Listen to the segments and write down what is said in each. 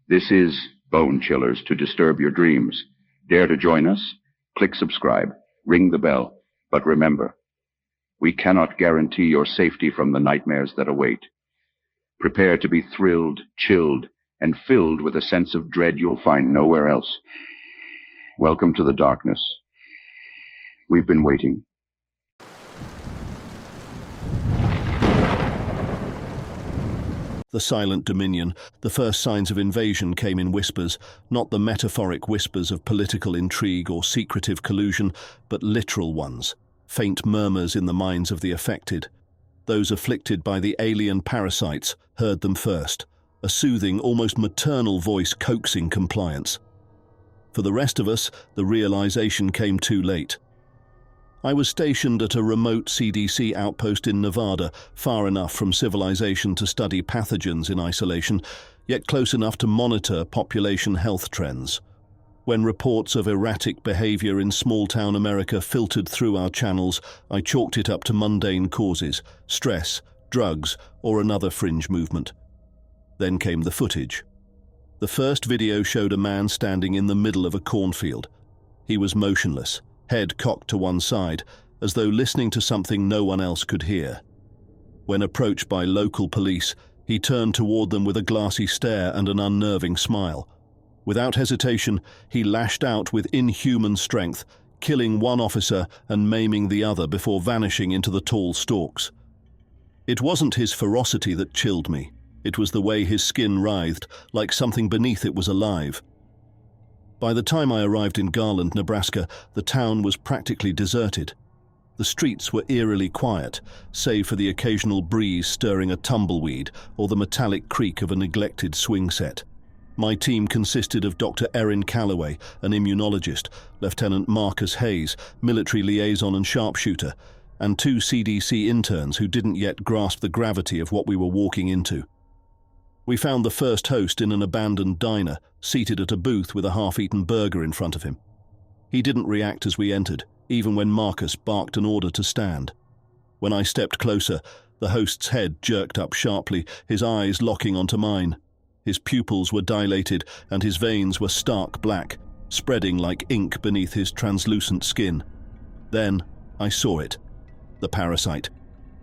This is Bone Chillers to disturb your dreams. Dare to join us? Click subscribe, ring the bell. But remember, we cannot guarantee your safety from the nightmares that await. Prepare to be thrilled, chilled, and filled with a sense of dread you'll find nowhere else. Welcome to the darkness. We've been waiting. The silent dominion, the first signs of invasion came in whispers, not the metaphoric whispers of political intrigue or secretive collusion, but literal ones, faint murmurs in the minds of the affected. Those afflicted by the alien parasites heard them first, a soothing, almost maternal voice coaxing compliance. For the rest of us, the realization came too late. I was stationed at a remote CDC outpost in Nevada, far enough from civilization to study pathogens in isolation, yet close enough to monitor population health trends. When reports of erratic behavior in small-town America filtered through our channels, I chalked it up to mundane causes: stress, drugs, or another fringe movement. Then came the footage. The first video showed a man standing in the middle of a cornfield. He was motionless, head cocked to one side, as though listening to something no one else could hear. When approached by local police, he turned toward them with a glassy stare and an unnerving smile. Without hesitation, he lashed out with inhuman strength, killing one officer and maiming the other before vanishing into the tall stalks. It wasn't his ferocity that chilled me. It was the way his skin writhed, like something beneath it was alive. By the time I arrived in Garland, Nebraska, the town was practically deserted. The streets were eerily quiet, save for the occasional breeze stirring a tumbleweed or the metallic creak of a neglected swing set. My team consisted of Dr. Erin Calloway, an immunologist, Lieutenant Marcus Hayes, military liaison and sharpshooter, and 2 CDC interns who didn't yet grasp the gravity of what we were walking into. We found the first host in an abandoned diner, seated at a booth with a half-eaten burger in front of him. He didn't react as we entered, even when Marcus barked an order to stand. When I stepped closer, the host's head jerked up sharply, his eyes locking onto mine. His pupils were dilated and his veins were stark black, spreading like ink beneath his translucent skin. Then I saw it. The parasite.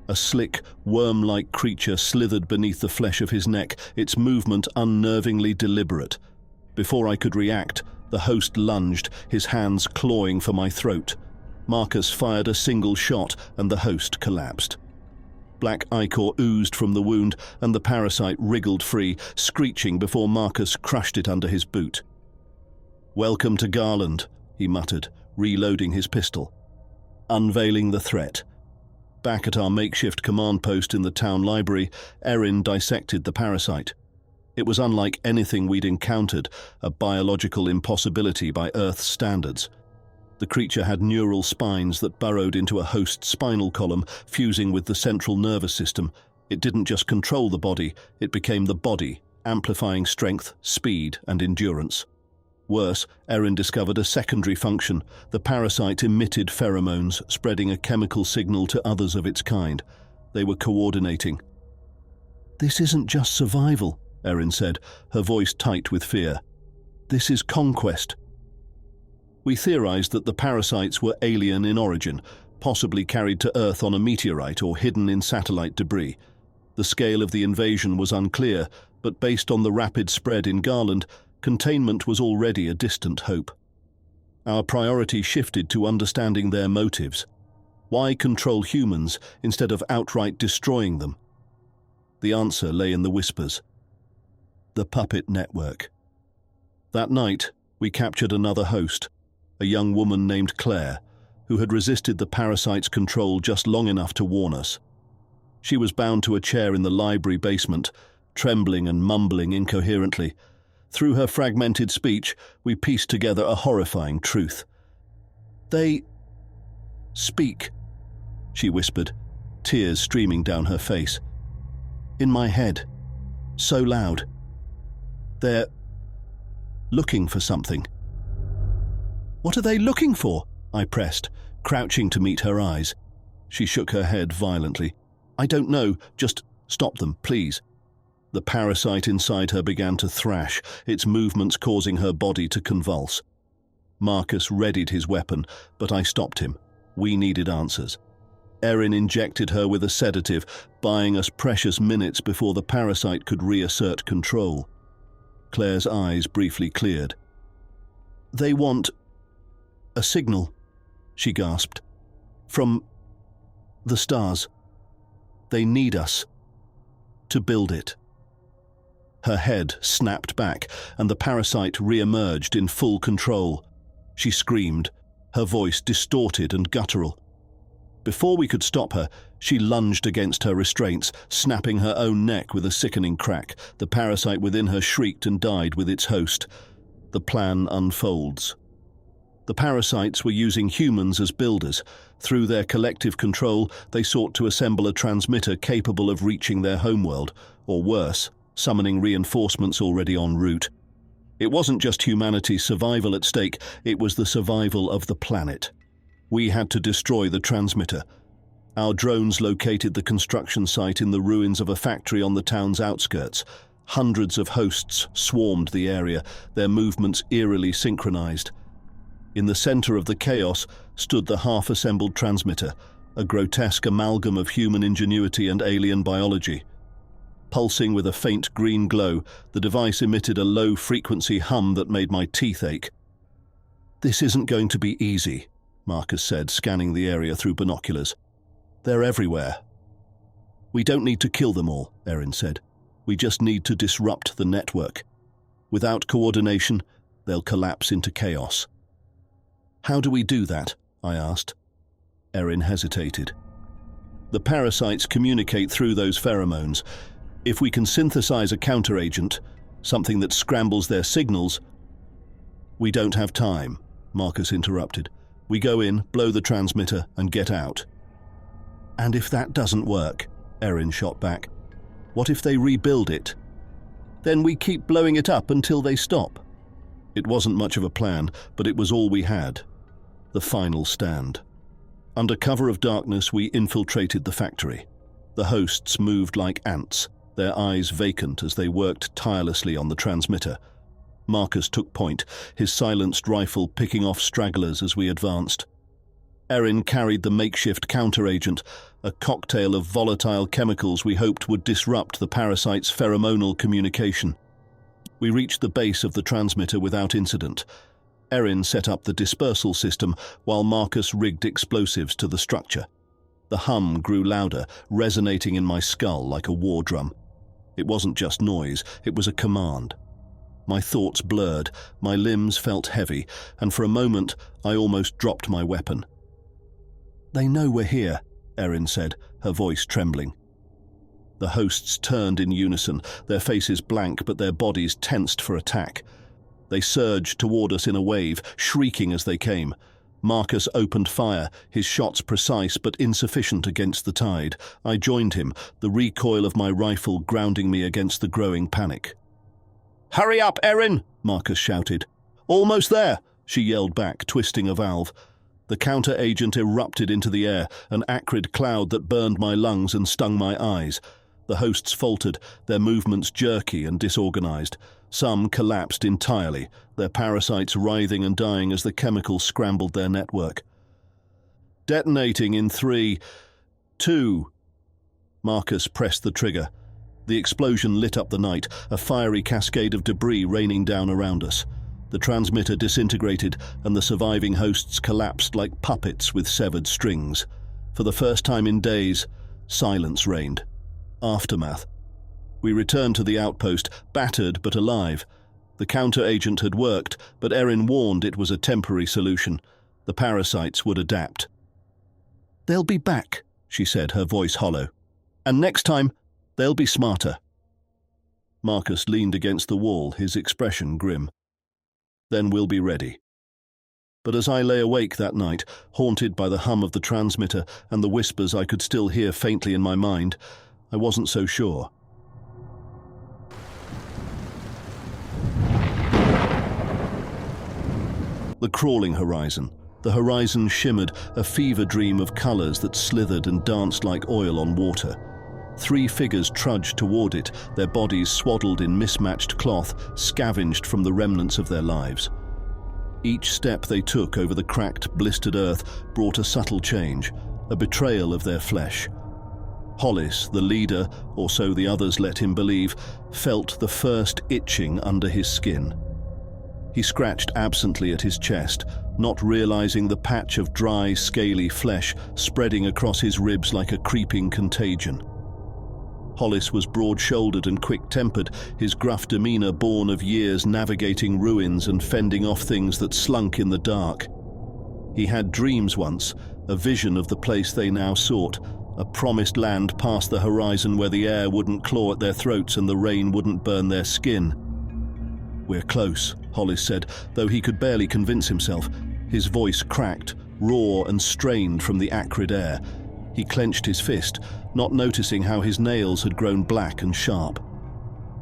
A slick, worm-like creature slithered beneath the flesh of his neck, its movement unnervingly deliberate. Before I could react, the host lunged, his hands clawing for my throat. Marcus fired a single shot and the host collapsed. Black ichor oozed from the wound and the parasite wriggled free, screeching before Marcus crushed it under his boot. "Welcome to Garland," he muttered, reloading his pistol. Unveiling the threat. Back at our makeshift command post in the town library, Erin dissected the parasite. It was unlike anything we'd encountered, a biological impossibility by Earth's standards. The creature had neural spines that burrowed into a host's spinal column, fusing with the central nervous system. It didn't just control the body, it became the body, amplifying strength, speed, and endurance. Worse, Erin discovered a secondary function. The parasite emitted pheromones, spreading a chemical signal to others of its kind. They were coordinating. "This isn't just survival," Erin said, her voice tight with fear. "This is conquest." We theorized that the parasites were alien in origin, possibly carried to Earth on a meteorite or hidden in satellite debris. The scale of the invasion was unclear, but based on the rapid spread in Garland, containment was already a distant hope. Our priority shifted to understanding their motives. Why control humans instead of outright destroying them? The answer lay in the whispers. The puppet network. That night, we captured another host, a young woman named Claire, who had resisted the parasite's control just long enough to warn us. She was bound to a chair in the library basement, trembling and mumbling incoherently. Through her fragmented speech, we pieced together a horrifying truth. "They speak," she whispered, tears streaming down her face. "In my head. So loud. They're looking for something." "What are they looking for?" I pressed, crouching to meet her eyes. She shook her head violently. "I don't know. Just stop them, please." The parasite inside her began to thrash, its movements causing her body to convulse. Marcus readied his weapon, but I stopped him. We needed answers. Erin injected her with a sedative, buying us precious minutes before the parasite could reassert control. Claire's eyes briefly cleared. "They want a signal," she gasped. "From the stars. They need us to build it." Her head snapped back, and the parasite re-emerged in full control. She screamed, her voice distorted and guttural. Before we could stop her, she lunged against her restraints, snapping her own neck with a sickening crack. The parasite within her shrieked and died with its host. The plan unfolds. The parasites were using humans as builders. Through their collective control, they sought to assemble a transmitter capable of reaching their homeworld, or worse, summoning reinforcements already en route. It wasn't just humanity's survival at stake, it was the survival of the planet. We had to destroy the transmitter. Our drones located the construction site in the ruins of a factory on the town's outskirts. Hundreds of hosts swarmed the area, their movements eerily synchronized. In the center of the chaos stood the half-assembled transmitter, a grotesque amalgam of human ingenuity and alien biology. Pulsing with a faint green glow, the device emitted a low-frequency hum that made my teeth ache. "This isn't going to be easy," Marcus said, scanning the area through binoculars. "They're everywhere." "We don't need to kill them all," Erin said. "We just need to disrupt the network. Without coordination, they'll collapse into chaos." "How do we do that?" I asked. Erin hesitated. "The parasites communicate through those pheromones. If we can synthesize a counteragent, something that scrambles their signals—" "We don't have time," Marcus interrupted. "We go in, blow the transmitter, and get out." "And if that doesn't work?" Erin shot back. "What if they rebuild it?" "Then we keep blowing it up until they stop." It wasn't much of a plan, but it was all we had. The final stand. Under cover of darkness, we infiltrated the factory. The hosts moved like ants, their eyes vacant as they worked tirelessly on the transmitter. Marcus took point, his silenced rifle picking off stragglers as we advanced. Erin carried the makeshift counteragent, a cocktail of volatile chemicals we hoped would disrupt the parasite's pheromonal communication. We reached the base of the transmitter without incident. Erin set up the dispersal system while Marcus rigged explosives to the structure. The hum grew louder, resonating in my skull like a war drum. It wasn't just noise, it was a command. My thoughts blurred, my limbs felt heavy, and for a moment I almost dropped my weapon. "They know we're here," Erin said, her voice trembling. The hosts turned in unison, their faces blank but their bodies tensed for attack. They surged toward us in a wave, shrieking as they came. Marcus opened fire, his shots precise but insufficient against the tide. I joined him, the recoil of my rifle grounding me against the growing panic. "Hurry up, Erin!" Marcus shouted. "Almost there!" she yelled back, twisting a valve. The counter-agent erupted into the air, an acrid cloud that burned my lungs and stung my eyes. The hosts faltered, their movements jerky and disorganized. Some collapsed entirely, their parasites writhing and dying as the chemicals scrambled their network. "Detonating in 3, 2... Marcus pressed the trigger. The explosion lit up the night, a fiery cascade of debris raining down around us. The transmitter disintegrated, and the surviving hosts collapsed like puppets with severed strings. For the first time in days, silence reigned. Aftermath. We returned to the outpost, battered but alive. The counter-agent had worked, but Erin warned it was a temporary solution. The parasites would adapt. "They'll be back," she said, her voice hollow. "And next time, they'll be smarter." Marcus leaned against the wall, his expression grim. "Then we'll be ready." But as I lay awake that night, haunted by the hum of the transmitter and the whispers I could still hear faintly in my mind, I wasn't so sure. The crawling horizon. The horizon shimmered, a fever dream of colors that slithered and danced like oil on water. 3 figures trudged toward it, their bodies swaddled in mismatched cloth, scavenged from the remnants of their lives. Each step they took over the cracked, blistered earth brought a subtle change, a betrayal of their flesh. Hollis, the leader, or so the others let him believe, felt the first itching under his skin. He scratched absently at his chest, not realizing the patch of dry, scaly flesh spreading across his ribs like a creeping contagion. Hollis was broad-shouldered and quick-tempered, his gruff demeanor born of years navigating ruins and fending off things that slunk in the dark. He had dreams once, a vision of the place they now sought, a promised land past the horizon where the air wouldn't claw at their throats and the rain wouldn't burn their skin. "We're close," Hollis said, though he could barely convince himself. His voice cracked, raw and strained from the acrid air. He clenched his fist, not noticing how his nails had grown black and sharp.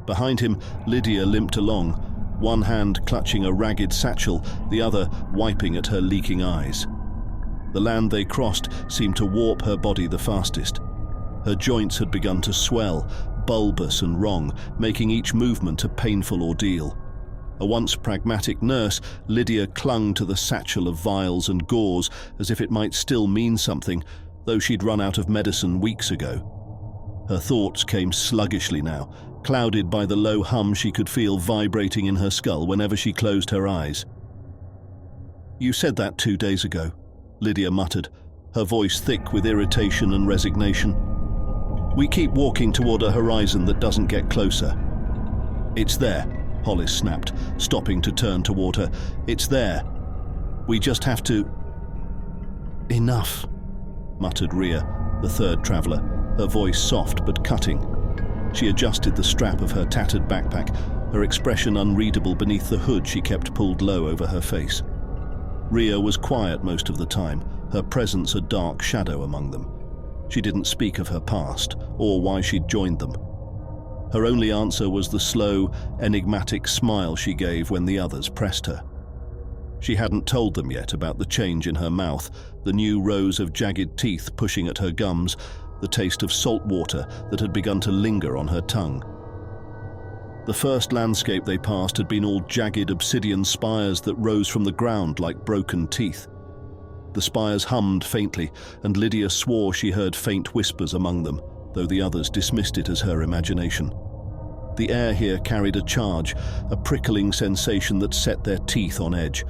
Behind him, Lydia limped along, one hand clutching a ragged satchel, the other wiping at her leaking eyes. The land they crossed seemed to warp her body the fastest. Her joints had begun to swell, bulbous and wrong, making each movement a painful ordeal. A once pragmatic nurse, Lydia clung to the satchel of vials and gauze as if it might still mean something, though she'd run out of medicine weeks ago. Her thoughts came sluggishly now, clouded by the low hum she could feel vibrating in her skull whenever she closed her eyes. "You said that 2 days ago," Lydia muttered, her voice thick with irritation and resignation. "We keep walking toward a horizon that doesn't get closer." "It's there," Hollis snapped, stopping to turn toward her. "It's there. We just have to—" "Enough," muttered Rhea, the third traveller, her voice soft but cutting. She adjusted the strap of her tattered backpack, her expression unreadable beneath the hood she kept pulled low over her face. Rhea was quiet most of the time, her presence a dark shadow among them. She didn't speak of her past, or why she'd joined them. Her only answer was the slow, enigmatic smile she gave when the others pressed her. She hadn't told them yet about the change in her mouth, the new rows of jagged teeth pushing at her gums, the taste of salt water that had begun to linger on her tongue. The first landscape they passed had been all jagged obsidian spires that rose from the ground like broken teeth. The spires hummed faintly, and Lydia swore she heard faint whispers among them, though the others dismissed it as her imagination. The air here carried a charge, a prickling sensation that set their teeth on edge.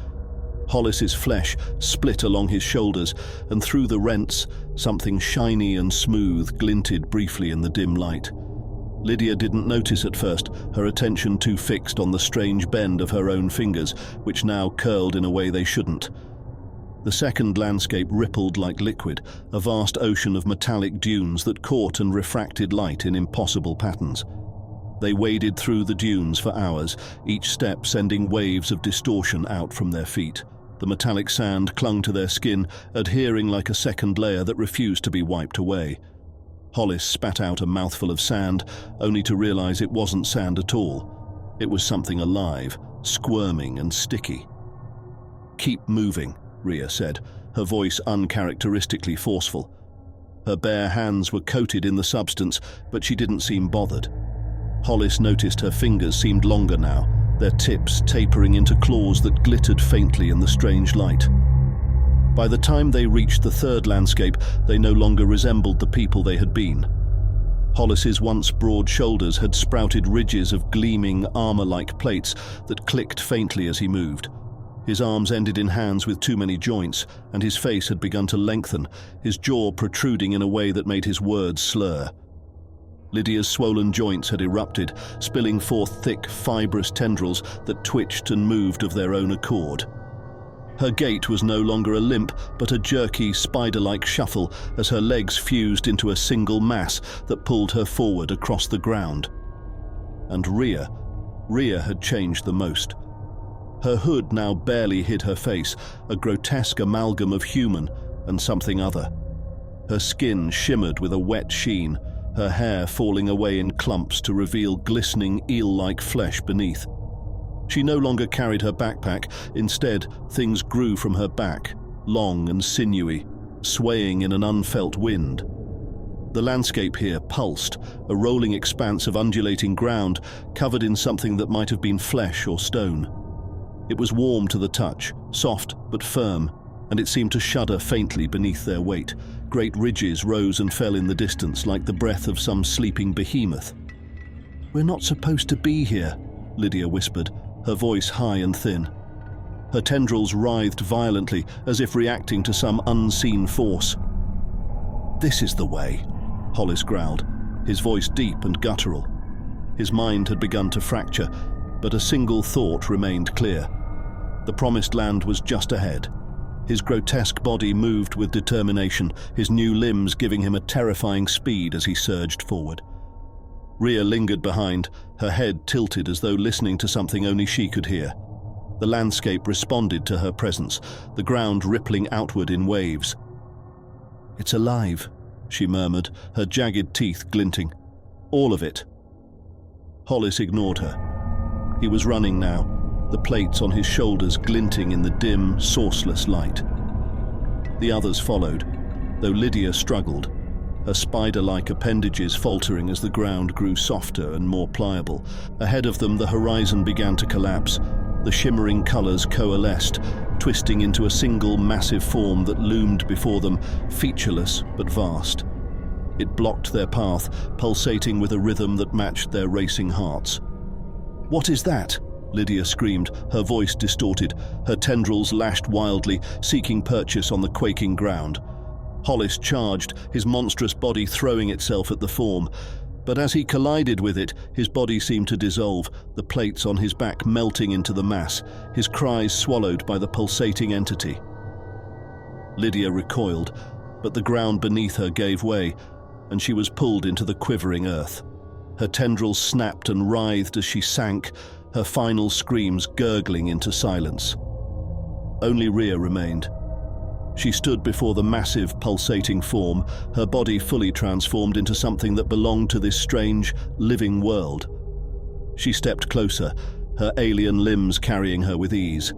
Hollis's flesh split along his shoulders, and through the rents, something shiny and smooth glinted briefly in the dim light. Lydia didn't notice at first, her attention too fixed on the strange bend of her own fingers, which now curled in a way they shouldn't. The second landscape rippled like liquid, a vast ocean of metallic dunes that caught and refracted light in impossible patterns. They waded through the dunes for hours, each step sending waves of distortion out from their feet. The metallic sand clung to their skin, adhering like a second layer that refused to be wiped away. Hollis spat out a mouthful of sand, only to realize it wasn't sand at all. It was something alive, squirming and sticky. "Keep moving," Rhea said, her voice uncharacteristically forceful. Her bare hands were coated in the substance, but she didn't seem bothered. Hollis noticed her fingers seemed longer now, their tips tapering into claws that glittered faintly in the strange light. By the time they reached the third landscape, they no longer resembled the people they had been. Hollis's once broad shoulders had sprouted ridges of gleaming, armor-like plates that clicked faintly as he moved. His arms ended in hands with too many joints, and his face had begun to lengthen, his jaw protruding in a way that made his words slur. Lydia's swollen joints had erupted, spilling forth thick, fibrous tendrils that twitched and moved of their own accord. Her gait was no longer a limp, but a jerky, spider-like shuffle as her legs fused into a single mass that pulled her forward across the ground. And Rhea had changed the most. Her hood now barely hid her face, a grotesque amalgam of human and something other. Her skin shimmered with a wet sheen, her hair falling away in clumps to reveal glistening eel-like flesh beneath. She no longer carried her backpack, instead things grew from her back, long and sinewy, swaying in an unfelt wind. The landscape here pulsed, a rolling expanse of undulating ground covered in something that might have been flesh or stone. It was warm to the touch, soft but firm, and it seemed to shudder faintly beneath their weight. Great ridges rose and fell in the distance like the breath of some sleeping behemoth. "We're not supposed to be here," Lydia whispered, her voice high and thin. Her tendrils writhed violently, as if reacting to some unseen force. "This is the way," Hollis growled, his voice deep and guttural. His mind had begun to fracture, but a single thought remained clear. The promised land was just ahead. His grotesque body moved with determination, his new limbs giving him a terrifying speed as he surged forward. Rhea lingered behind, her head tilted as though listening to something only she could hear. The landscape responded to her presence, the ground rippling outward in waves. "It's alive," she murmured, her jagged teeth glinting. "All of it." Hollis ignored her. He was running now, the plates on his shoulders glinting in the dim, sourceless light. The others followed, though Lydia struggled, her spider-like appendages faltering as the ground grew softer and more pliable. Ahead of them, the horizon began to collapse. The shimmering colors coalesced, twisting into a single massive form that loomed before them, featureless but vast. It blocked their path, pulsating with a rhythm that matched their racing hearts. "What is that?" Lydia screamed, her voice distorted, her tendrils lashed wildly, seeking purchase on the quaking ground. Hollis charged, his monstrous body throwing itself at the form. But as he collided with it, his body seemed to dissolve, the plates on his back melting into the mass, his cries swallowed by the pulsating entity. Lydia recoiled, but the ground beneath her gave way, and she was pulled into the quivering earth. Her tendrils snapped and writhed as she sank, her final screams gurgling into silence. Only Rhea remained. She stood before the massive, pulsating form, her body fully transformed into something that belonged to this strange, living world. She stepped closer, her alien limbs carrying her with ease.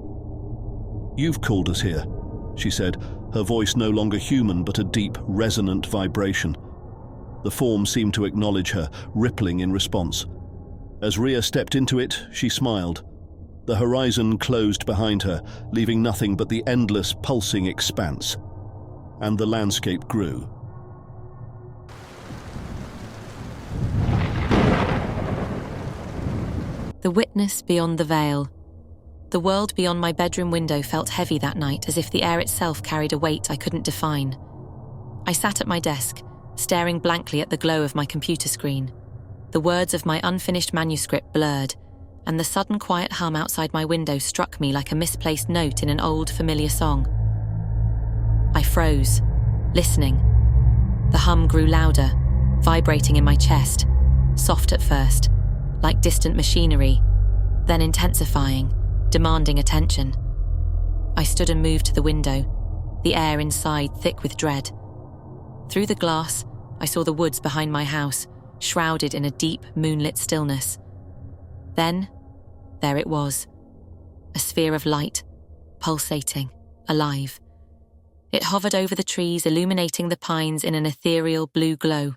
"You've called us here," she said, her voice no longer human but a deep, resonant vibration. The form seemed to acknowledge her, rippling in response. As Rhea stepped into it, she smiled. The horizon closed behind her, leaving nothing but the endless, pulsing expanse. And the landscape grew. The witness beyond the veil. The world beyond my bedroom window felt heavy that night, as if the air itself carried a weight I couldn't define. I sat at my desk, staring blankly at the glow of my computer screen. The words of my unfinished manuscript blurred, and the sudden quiet hum outside my window struck me like a misplaced note in an old, familiar song. I froze, listening. The hum grew louder, vibrating in my chest, soft at first, like distant machinery, then intensifying, demanding attention. I stood and moved to the window, the air inside thick with dread. Through the glass, I saw the woods behind my house, shrouded in a deep, moonlit stillness. Then, there it was, a sphere of light, pulsating, alive. It hovered over the trees, illuminating the pines in an ethereal blue glow.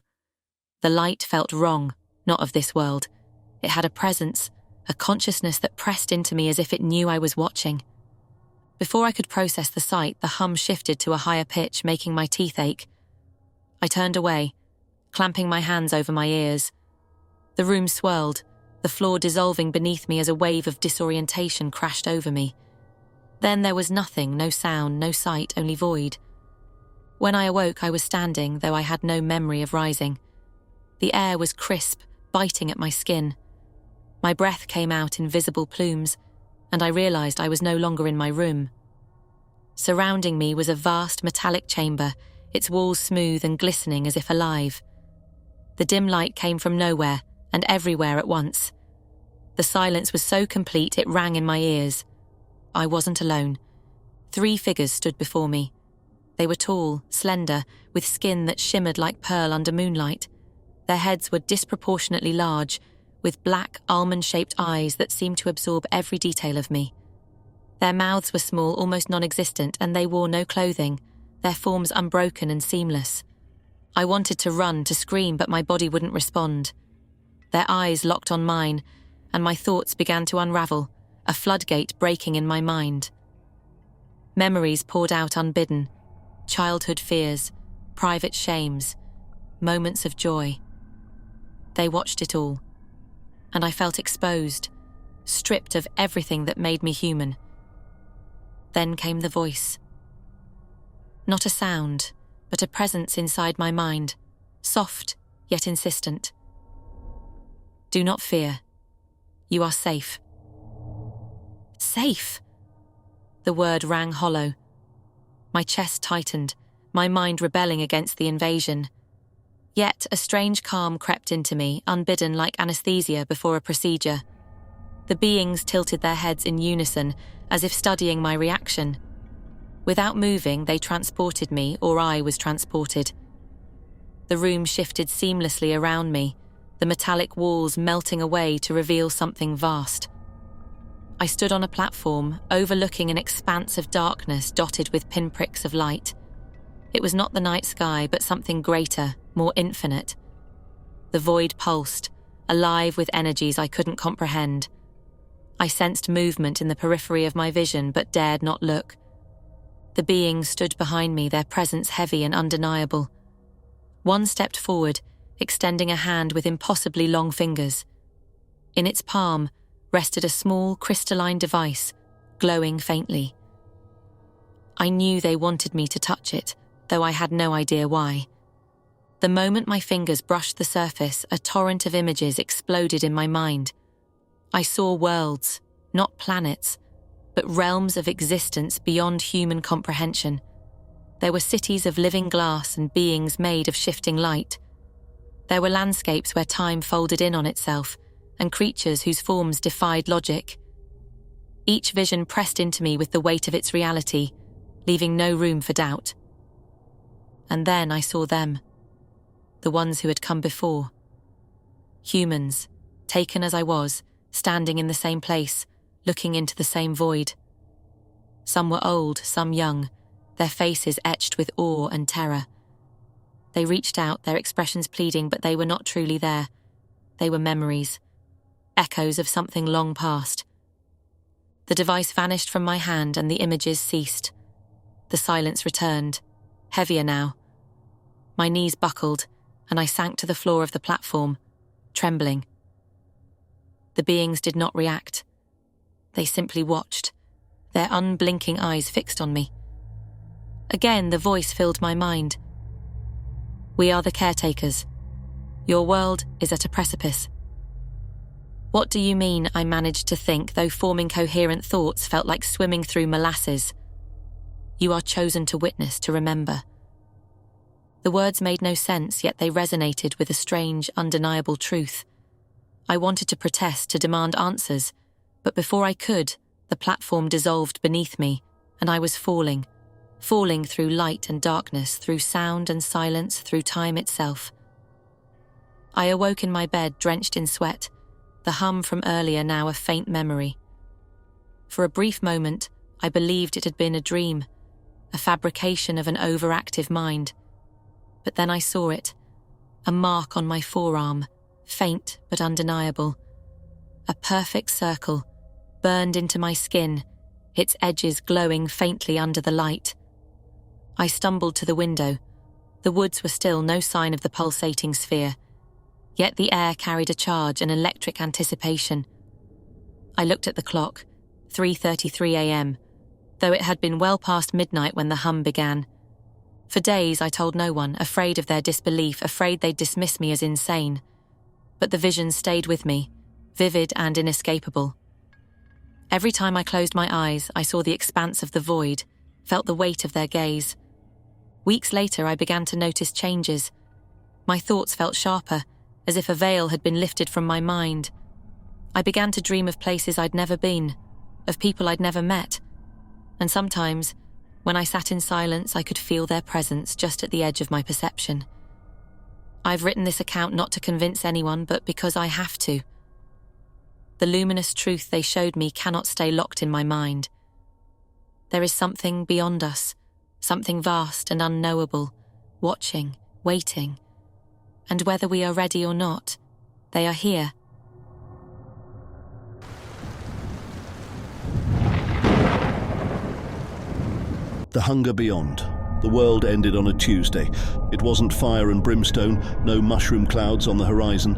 The light felt wrong, not of this world. It had a presence, a consciousness that pressed into me as if it knew I was watching. Before I could process the sight, the hum shifted to a higher pitch, making my teeth ache. I turned away, clamping my hands over my ears. The room swirled, the floor dissolving beneath me as a wave of disorientation crashed over me. Then there was nothing, no sound, no sight, only void. When I awoke, I was standing, though I had no memory of rising. The air was crisp, biting at my skin. My breath came out in visible plumes, and I realized I was no longer in my room. Surrounding me was a vast metallic chamber, its walls smooth and glistening as if alive. The dim light came from nowhere and everywhere at once. The silence was so complete it rang in my ears. I wasn't alone. 3 figures stood before me. They were tall, slender, with skin that shimmered like pearl under moonlight. Their heads were disproportionately large, with black, almond-shaped eyes that seemed to absorb every detail of me. Their mouths were small, almost non-existent, and they wore no clothing, their forms unbroken and seamless. I wanted to run, to scream, but my body wouldn't respond. Their eyes locked on mine, and my thoughts began to unravel, a floodgate breaking in my mind. Memories poured out unbidden, childhood fears, private shames, moments of joy. They watched it all, and I felt exposed, stripped of everything that made me human. Then came the voice. Not a sound, but a presence inside my mind, soft yet insistent. Do not fear. You are safe. Safe! The word rang hollow. My chest tightened, my mind rebelling against the invasion. Yet a strange calm crept into me, unbidden like anesthesia before a procedure. The beings tilted their heads in unison, as if studying my reaction. Without moving, they transported me, or I was transported. The room shifted seamlessly around me, the metallic walls melting away to reveal something vast. I stood on a platform, overlooking an expanse of darkness dotted with pinpricks of light. It was not the night sky, but something greater, more infinite. The void pulsed, alive with energies I couldn't comprehend. I sensed movement in the periphery of my vision, but dared not look. The beings stood behind me, their presence heavy and undeniable. One stepped forward, extending a hand with impossibly long fingers. In its palm rested a small crystalline device, glowing faintly. I knew they wanted me to touch it, though I had no idea why. The moment my fingers brushed the surface, a torrent of images exploded in my mind. I saw worlds, not planets, but realms of existence beyond human comprehension. There were cities of living glass and beings made of shifting light. There were landscapes where time folded in on itself, and creatures whose forms defied logic. Each vision pressed into me with the weight of its reality, leaving no room for doubt. And then I saw them, the ones who had come before. Humans, taken as I was, standing in the same place, looking into the same void. Some were old, some young, their faces etched with awe and terror. They reached out, their expressions pleading, but they were not truly there. They were memories, echoes of something long past. The device vanished from my hand and the images ceased. The silence returned, heavier now. My knees buckled, and I sank to the floor of the platform, trembling. The beings did not react. They simply watched, their unblinking eyes fixed on me. Again, the voice filled my mind. We are the caretakers. Your world is at a precipice. What do you mean? I managed to think, though forming coherent thoughts felt like swimming through molasses. You are chosen to witness, to remember. The words made no sense, yet they resonated with a strange, undeniable truth. I wanted to protest, to demand answers, but before I could, the platform dissolved beneath me, and I was falling through light and darkness, through sound and silence, through time itself. I awoke in my bed, drenched in sweat, the hum from earlier now a faint memory. For a brief moment, I believed it had been a dream, a fabrication of an overactive mind. But then I saw it, a mark on my forearm, faint but undeniable. A perfect circle, burned into my skin, its edges glowing faintly under the light. I stumbled to the window. The woods were still, no sign of the pulsating sphere. Yet the air carried a charge, an electric anticipation. I looked at the clock, 3:33 a.m., though it had been well past midnight when the hum began. For days I told no one, afraid of their disbelief, afraid they'd dismiss me as insane. But the vision stayed with me, vivid and inescapable. Every time I closed my eyes, I saw the expanse of the void, felt the weight of their gaze. Weeks later, I began to notice changes. My thoughts felt sharper, as if a veil had been lifted from my mind. I began to dream of places I'd never been, of people I'd never met. And sometimes, when I sat in silence, I could feel their presence just at the edge of my perception. I've written this account not to convince anyone, but because I have to. The luminous truth they showed me cannot stay locked in my mind. There is something beyond us, something vast and unknowable, watching, waiting. And whether we are ready or not, they are here. The hunger beyond. The world ended on a Tuesday. It wasn't fire and brimstone, no mushroom clouds on the horizon.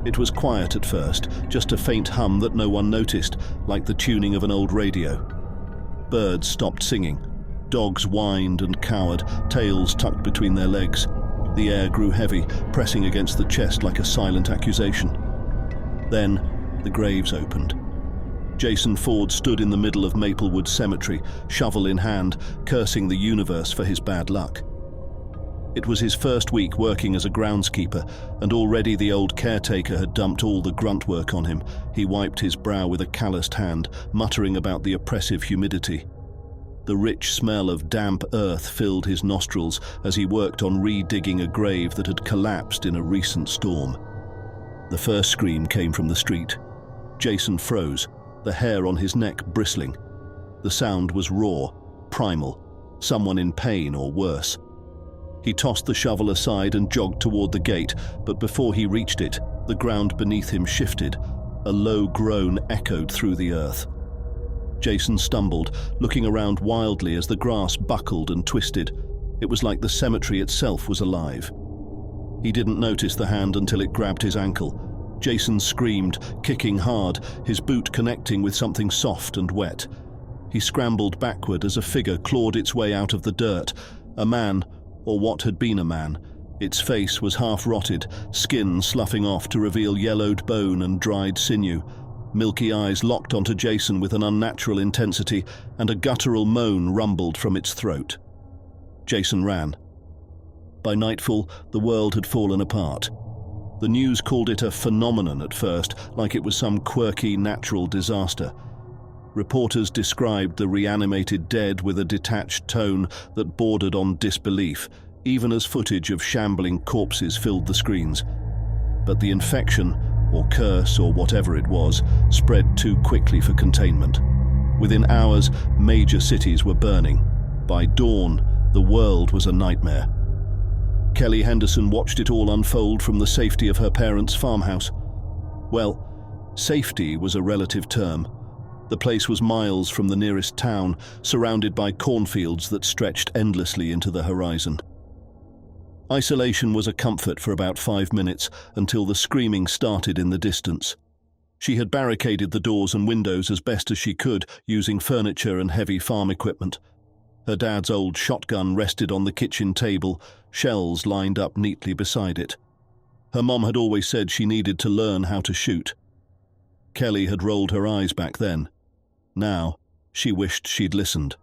It was quiet at first, just a faint hum that no one noticed, like the tuning of an old radio. Birds stopped singing. Dogs whined and cowered, tails tucked between their legs. The air grew heavy, pressing against the chest like a silent accusation. Then, the graves opened. Jason Ford stood in the middle of Maplewood Cemetery, shovel in hand, cursing the universe for his bad luck. It was his first week working as a groundskeeper, and already the old caretaker had dumped all the grunt work on him. He wiped his brow with a calloused hand, muttering about the oppressive humidity. The rich smell of damp earth filled his nostrils as he worked on re-digging a grave that had collapsed in a recent storm. The first scream came from the street. Jason froze, the hair on his neck bristling. The sound was raw, primal, someone in pain or worse. He tossed the shovel aside and jogged toward the gate, but before he reached it, the ground beneath him shifted. A low groan echoed through the earth. Jason stumbled, looking around wildly as the grass buckled and twisted. It was like the cemetery itself was alive. He didn't notice the hand until it grabbed his ankle. Jason screamed, kicking hard, his boot connecting with something soft and wet. He scrambled backward as a figure clawed its way out of the dirt. A man, or what had been a man. Its face was half-rotted, skin sloughing off to reveal yellowed bone and dried sinew. Milky eyes locked onto Jason with an unnatural intensity, and a guttural moan rumbled from its throat. Jason ran. By nightfall, the world had fallen apart. The news called it a phenomenon at first, like it was some quirky natural disaster. Reporters described the reanimated dead with a detached tone that bordered on disbelief, even as footage of shambling corpses filled the screens. But the infection, or curse, or whatever it was, spread too quickly for containment. Within hours, major cities were burning. By dawn, the world was a nightmare. Kelly Henderson watched it all unfold from the safety of her parents' farmhouse. Well, safety was a relative term. The place was miles from the nearest town, surrounded by cornfields that stretched endlessly into the horizon. Isolation was a comfort for about 5 minutes until the screaming started in the distance. She had barricaded the doors and windows as best as she could, using furniture and heavy farm equipment. Her dad's old shotgun rested on the kitchen table, shells lined up neatly beside it. Her mom had always said she needed to learn how to shoot. Kelly had rolled her eyes back then. Now, she wished she'd listened.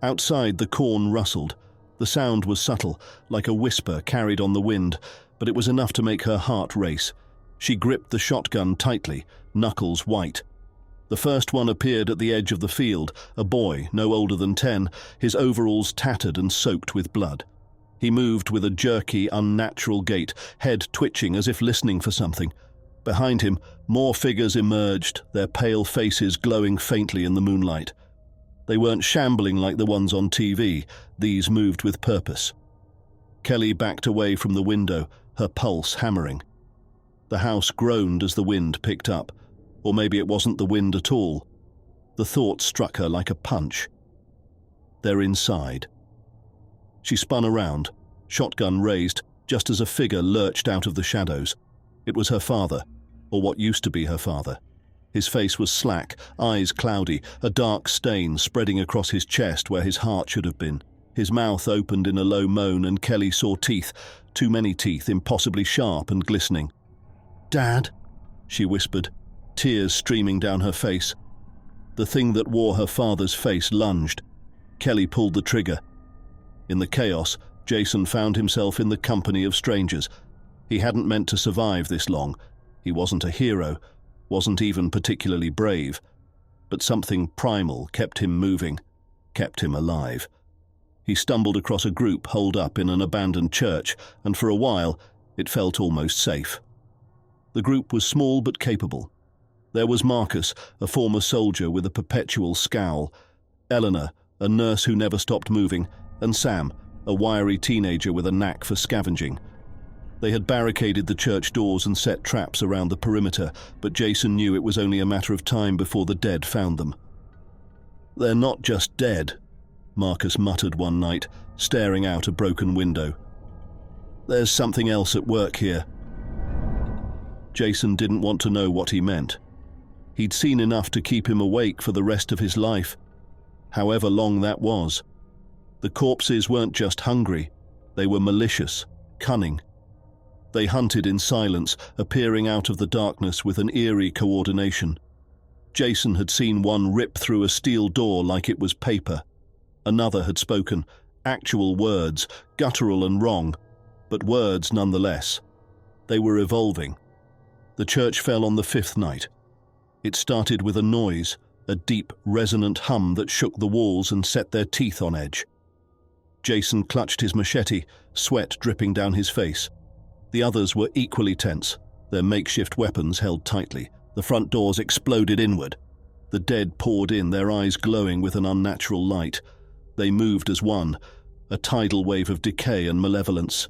Outside, the corn rustled. The sound was subtle, like a whisper carried on the wind, but it was enough to make her heart race. She gripped the shotgun tightly, knuckles white. The first one appeared at the edge of the field, a boy, no older than 10, his overalls tattered and soaked with blood. He moved with a jerky, unnatural gait, head twitching as if listening for something. Behind him, more figures emerged, their pale faces glowing faintly in the moonlight. They weren't shambling like the ones on TV. These moved with purpose. Kelly backed away from the window, her pulse hammering. The house groaned as the wind picked up. Or maybe it wasn't the wind at all. The thought struck her like a punch. They're inside. She spun around, shotgun raised, just as a figure lurched out of the shadows. It was her father, or what used to be her father. His face was slack, eyes cloudy, a dark stain spreading across his chest where his heart should have been. His mouth opened in a low moan, and Kelly saw teeth, too many teeth, impossibly sharp and glistening. "Dad," she whispered, tears streaming down her face. The thing that wore her father's face lunged. Kelly pulled the trigger. In the chaos, Jason found himself in the company of strangers. He hadn't meant to survive this long. He wasn't a hero, wasn't even particularly brave. But something primal kept him moving, kept him alive. He stumbled across a group holed up in an abandoned church, and for a while, it felt almost safe. The group was small but capable. There was Marcus, a former soldier with a perpetual scowl, Eleanor, a nurse who never stopped moving, and Sam, a wiry teenager with a knack for scavenging. They had barricaded the church doors and set traps around the perimeter, but Jason knew it was only a matter of time before the dead found them. "They're not just dead," Marcus muttered one night, staring out a broken window. "There's something else at work here." Jason didn't want to know what he meant. He'd seen enough to keep him awake for the rest of his life, however long that was. The corpses weren't just hungry, they were malicious, cunning. They hunted in silence, appearing out of the darkness with an eerie coordination. Jason had seen one rip through a steel door like it was paper. Another had spoken, actual words, guttural and wrong, but words nonetheless. They were evolving. The church fell on the 5th night. It started with a noise, a deep, resonant hum that shook the walls and set their teeth on edge. Jason clutched his machete, sweat dripping down his face. The others were equally tense, their makeshift weapons held tightly. The front doors exploded inward. The dead poured in, their eyes glowing with an unnatural light. They moved as one, a tidal wave of decay and malevolence.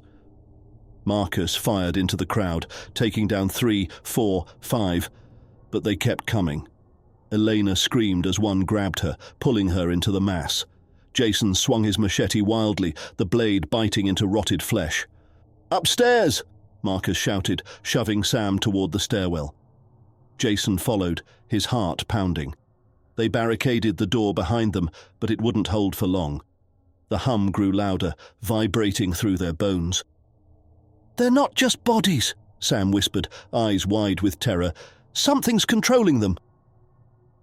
Marcus fired into the crowd, taking down 3, 4, 5, but they kept coming. Elena screamed as one grabbed her, pulling her into the mass. Jason swung his machete wildly, the blade biting into rotted flesh. "Upstairs!" Marcus shouted, shoving Sam toward the stairwell. Jason followed, his heart pounding. They barricaded the door behind them, but it wouldn't hold for long. The hum grew louder, vibrating through their bones. "They're not just bodies," Sam whispered, eyes wide with terror. "Something's controlling them."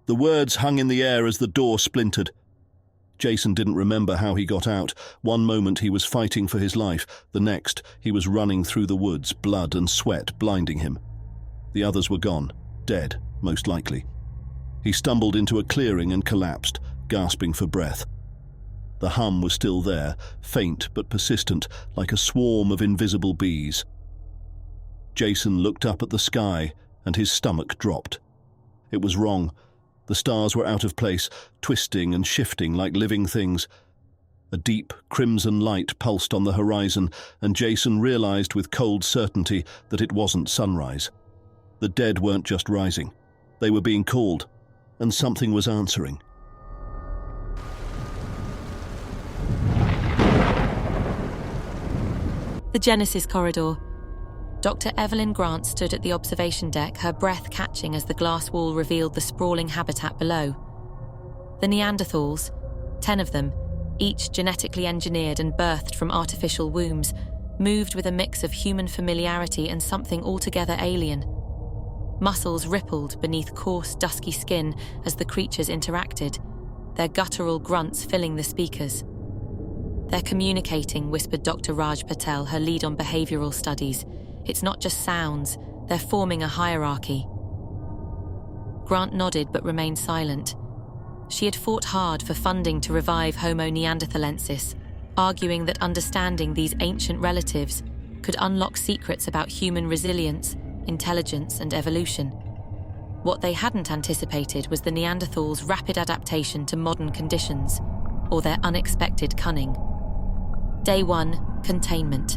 The words hung in the air as the door splintered. Jason didn't remember how he got out. One moment he was fighting for his life, the next he was running through the woods, blood and sweat blinding him. The others were gone, dead, most likely. He stumbled into a clearing and collapsed, gasping for breath. The hum was still there, faint but persistent, like a swarm of invisible bees. Jason looked up at the sky, and his stomach dropped. It was wrong. The stars were out of place, twisting and shifting like living things. A deep, crimson light pulsed on the horizon, and Jason realized with cold certainty that it wasn't sunrise. The dead weren't just rising. They were being called, and something was answering. The Genesis corridor. Dr. Evelyn Grant stood at the observation deck, her breath catching as the glass wall revealed the sprawling habitat below. The Neanderthals, 10 of them, each genetically engineered and birthed from artificial wombs, moved with a mix of human familiarity and something altogether alien. Muscles rippled beneath coarse, dusky skin as the creatures interacted, their guttural grunts filling the speakers. "They're communicating," whispered Dr. Raj Patel, her lead on behavioral studies. "It's not just sounds, they're forming a hierarchy." Grant nodded but remained silent. She had fought hard for funding to revive Homo neanderthalensis, arguing that understanding these ancient relatives could unlock secrets about human resilience, intelligence, and evolution. What they hadn't anticipated was the Neanderthals' rapid adaptation to modern conditions, or their unexpected cunning. Day 1, containment.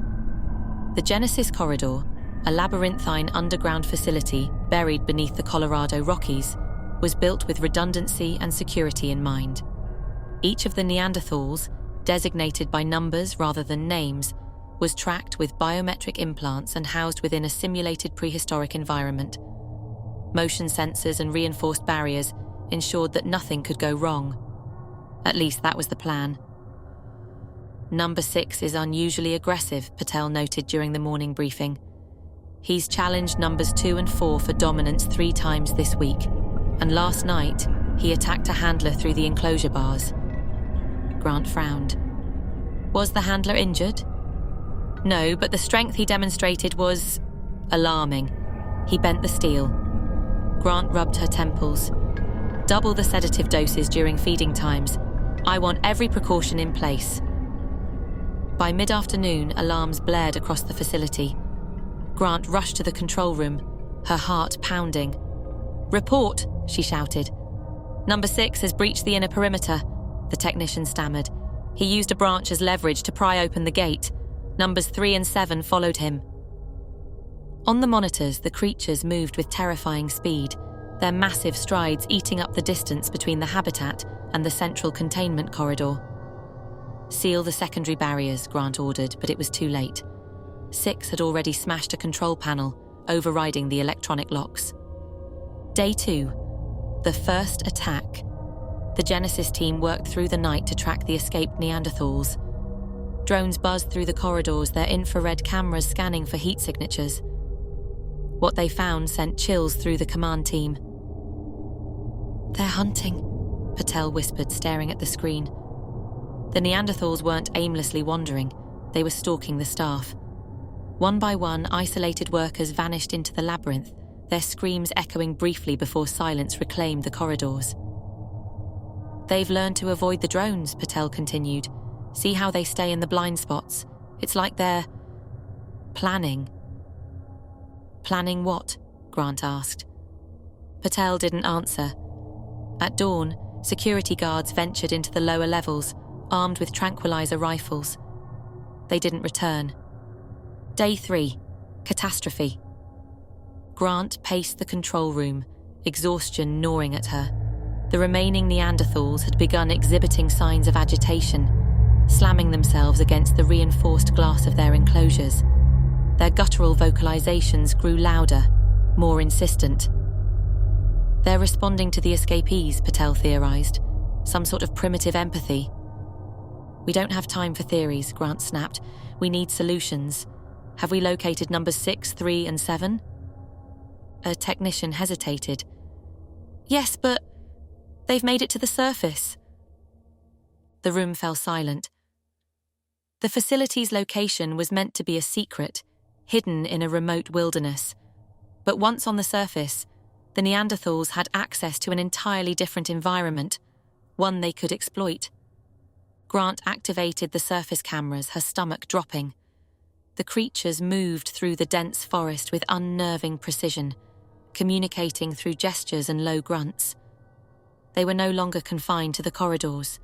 The Genesis corridor, a labyrinthine underground facility buried beneath the Colorado Rockies, was built with redundancy and security in mind. Each of the Neanderthals, designated by numbers rather than names, was tracked with biometric implants and housed within a simulated prehistoric environment. Motion sensors and reinforced barriers ensured that nothing could go wrong. At least that was the plan. Number 6 is unusually aggressive, Patel noted during the morning briefing. He's challenged numbers 2 and 4 for dominance 3 times this week, and last night he attacked a handler through the enclosure bars. Grant frowned. Was the handler injured? No, but the strength he demonstrated was alarming. He bent the steel. Grant rubbed her temples. Double the sedative doses during feeding times. I want every precaution in place. By mid-afternoon, alarms blared across the facility. Grant rushed to the control room, her heart pounding. "Report," she shouted. "Number 6 has breached the inner perimeter," the technician stammered. He used a branch as leverage to pry open the gate. Numbers 3 and 7 followed him. On the monitors, the creatures moved with terrifying speed, their massive strides eating up the distance between the habitat and the central containment corridor. "Seal the secondary barriers," Grant ordered, but it was too late. 6 had already smashed a control panel, overriding the electronic locks. Day 2. The first attack. The Genesis team worked through the night to track the escaped Neanderthals. Drones buzzed through the corridors, their infrared cameras scanning for heat signatures. What they found sent chills through the command team. "They're hunting," Patel whispered, staring at the screen. The Neanderthals weren't aimlessly wandering, they were stalking the staff. One by one, isolated workers vanished into the labyrinth, their screams echoing briefly before silence reclaimed the corridors. "They've learned to avoid the drones," Patel continued. "See how they stay in the blind spots? It's like they're planning." "Planning what?" Grant asked. Patel didn't answer. At dawn, security guards ventured into the lower levels, armed with tranquilizer rifles. They didn't return. Day 3. Catastrophe. Grant paced the control room, exhaustion gnawing at her. The remaining Neanderthals had begun exhibiting signs of agitation, slamming themselves against the reinforced glass of their enclosures. Their guttural vocalizations grew louder, more insistent. "They're responding to the escapees," Patel theorized. "Some sort of primitive empathy." "We don't have time for theories," Grant snapped. "We need solutions. Have we located numbers 6, 3, and 7? A technician hesitated. "Yes, but they've made it to the surface." The room fell silent. The facility's location was meant to be a secret, hidden in a remote wilderness. But once on the surface, the Neanderthals had access to an entirely different environment, one they could exploit. Grant activated the surface cameras, her stomach dropping. The creatures moved through the dense forest with unnerving precision, communicating through gestures and low grunts. They were no longer confined to the corridors.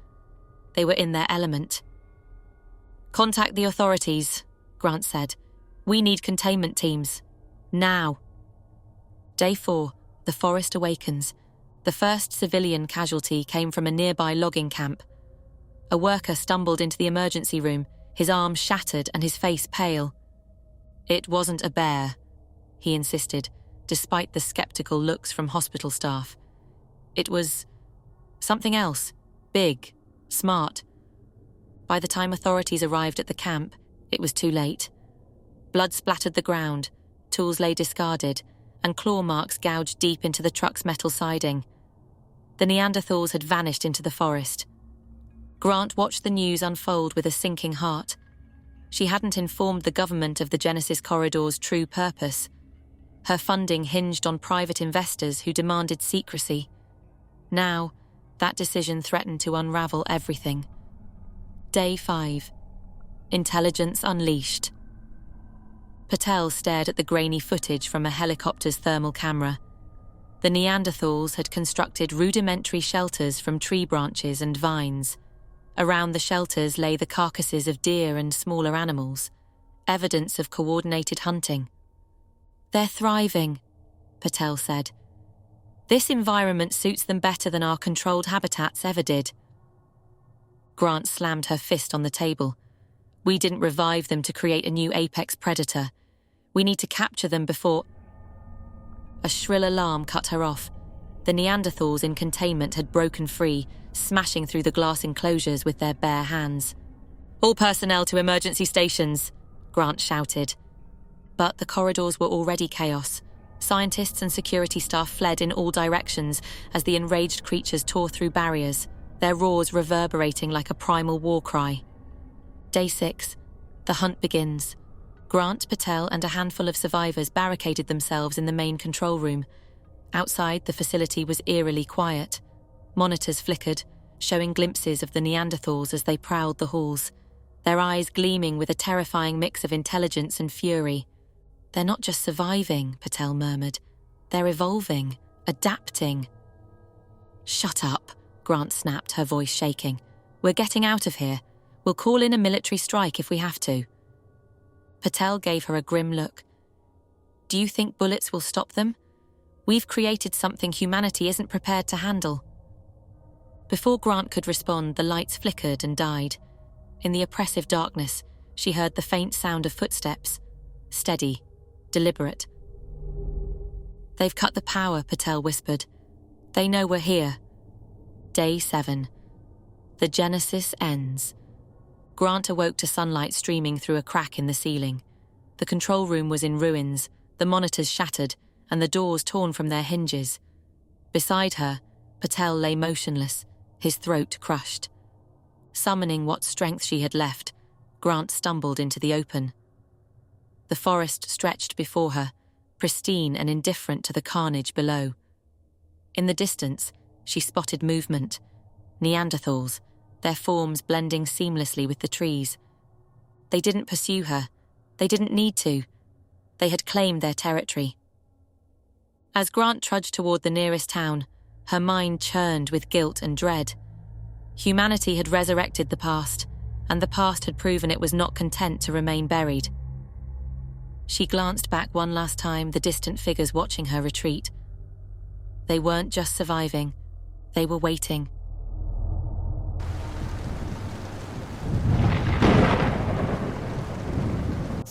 They were in their element. "Contact the authorities," Grant said. "We need containment teams. Now." Day 4. The forest awakens. The first civilian casualty came from a nearby logging camp. A worker stumbled into the emergency room, his arm shattered and his face pale. "It wasn't a bear," he insisted, despite the skeptical looks from hospital staff. "It was something else, big, smart." By the time authorities arrived at the camp, it was too late. Blood splattered the ground, tools lay discarded, and claw marks gouged deep into the truck's metal siding. The Neanderthals had vanished into the forest. Grant watched the news unfold with a sinking heart. She hadn't informed the government of the Genesis corridor's true purpose. Her funding hinged on private investors who demanded secrecy. Now, that decision threatened to unravel everything. Day 5. Intelligence unleashed. Patel stared at the grainy footage from a helicopter's thermal camera. The Neanderthals had constructed rudimentary shelters from tree branches and vines. Around the shelters lay the carcasses of deer and smaller animals, evidence of coordinated hunting. "They're thriving," Patel said. "This environment suits them better than our controlled habitats ever did." Grant slammed her fist on the table. "We didn't revive them to create a new apex predator. We need to capture them before..." A shrill alarm cut her off. The Neanderthals in containment had broken free, smashing through the glass enclosures with their bare hands. "All personnel to emergency stations," Grant shouted. But the corridors were already chaos. Scientists and security staff fled in all directions as the enraged creatures tore through barriers, their roars reverberating like a primal war cry. Day 6. The hunt begins. Grant, Patel, and a handful of survivors barricaded themselves in the main control room. Outside, the facility was eerily quiet. Monitors flickered, showing glimpses of the Neanderthals as they prowled the halls, their eyes gleaming with a terrifying mix of intelligence and fury. "They're not just surviving," Patel murmured. "They're evolving, adapting." "Shut up," Grant snapped, her voice shaking. "We're getting out of here. We'll call in a military strike if we have to. Patel gave her a grim look. Do you think bullets will stop them? We've created something humanity isn't prepared to handle. Before Grant could respond, the lights flickered and died. In the oppressive darkness, she heard the faint sound of footsteps. Steady, deliberate. They've cut the power, Patel whispered. They know we're here. Day 7. The Genesis ends. Grant awoke to sunlight streaming through a crack in the ceiling. The control room was in ruins, the monitors shattered, and the doors torn from their hinges. Beside her, Patel lay motionless, his throat crushed. Summoning what strength she had left, Grant stumbled into the open. The forest stretched before her, pristine and indifferent to the carnage below. In the distance, she spotted movement. Neanderthals, their forms blending seamlessly with the trees. They didn't pursue her. They didn't need to. They had claimed their territory. As Grant trudged toward the nearest town, her mind churned with guilt and dread. Humanity had resurrected the past, and the past had proven it was not content to remain buried. She glanced back one last time, the distant figures watching her retreat. They weren't just surviving, they were waiting.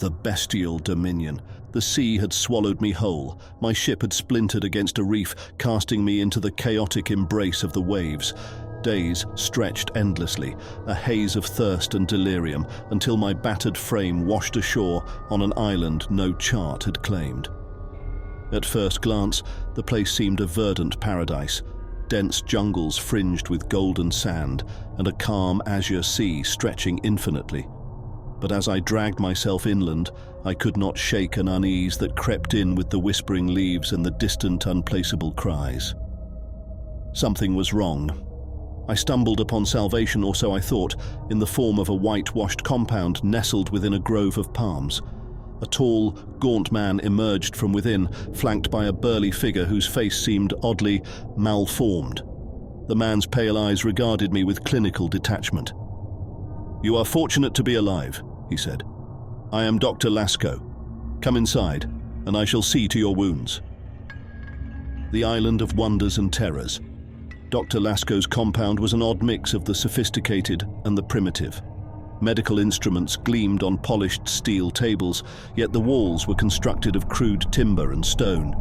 The bestial dominion. The sea had swallowed me whole. My ship had splintered against a reef, casting me into the chaotic embrace of the waves. Days stretched endlessly, a haze of thirst and delirium, until my battered frame washed ashore on an island no chart had claimed. At first glance, the place seemed a verdant paradise. Dense jungles fringed with golden sand, and a calm azure sea stretching infinitely. But as I dragged myself inland, I could not shake an unease that crept in with the whispering leaves and the distant, unplaceable cries. Something was wrong. I stumbled upon salvation, or so I thought, in the form of a whitewashed compound nestled within a grove of palms. A tall, gaunt man emerged from within, flanked by a burly figure whose face seemed oddly malformed. The man's pale eyes regarded me with clinical detachment. "You are fortunate to be alive," he said. "I am Dr. Lasco. Come inside, and I shall see to your wounds." The island of wonders and terrors. Dr. Lasco's compound was an odd mix of the sophisticated and the primitive. Medical instruments gleamed on polished steel tables, yet the walls were constructed of crude timber and stone.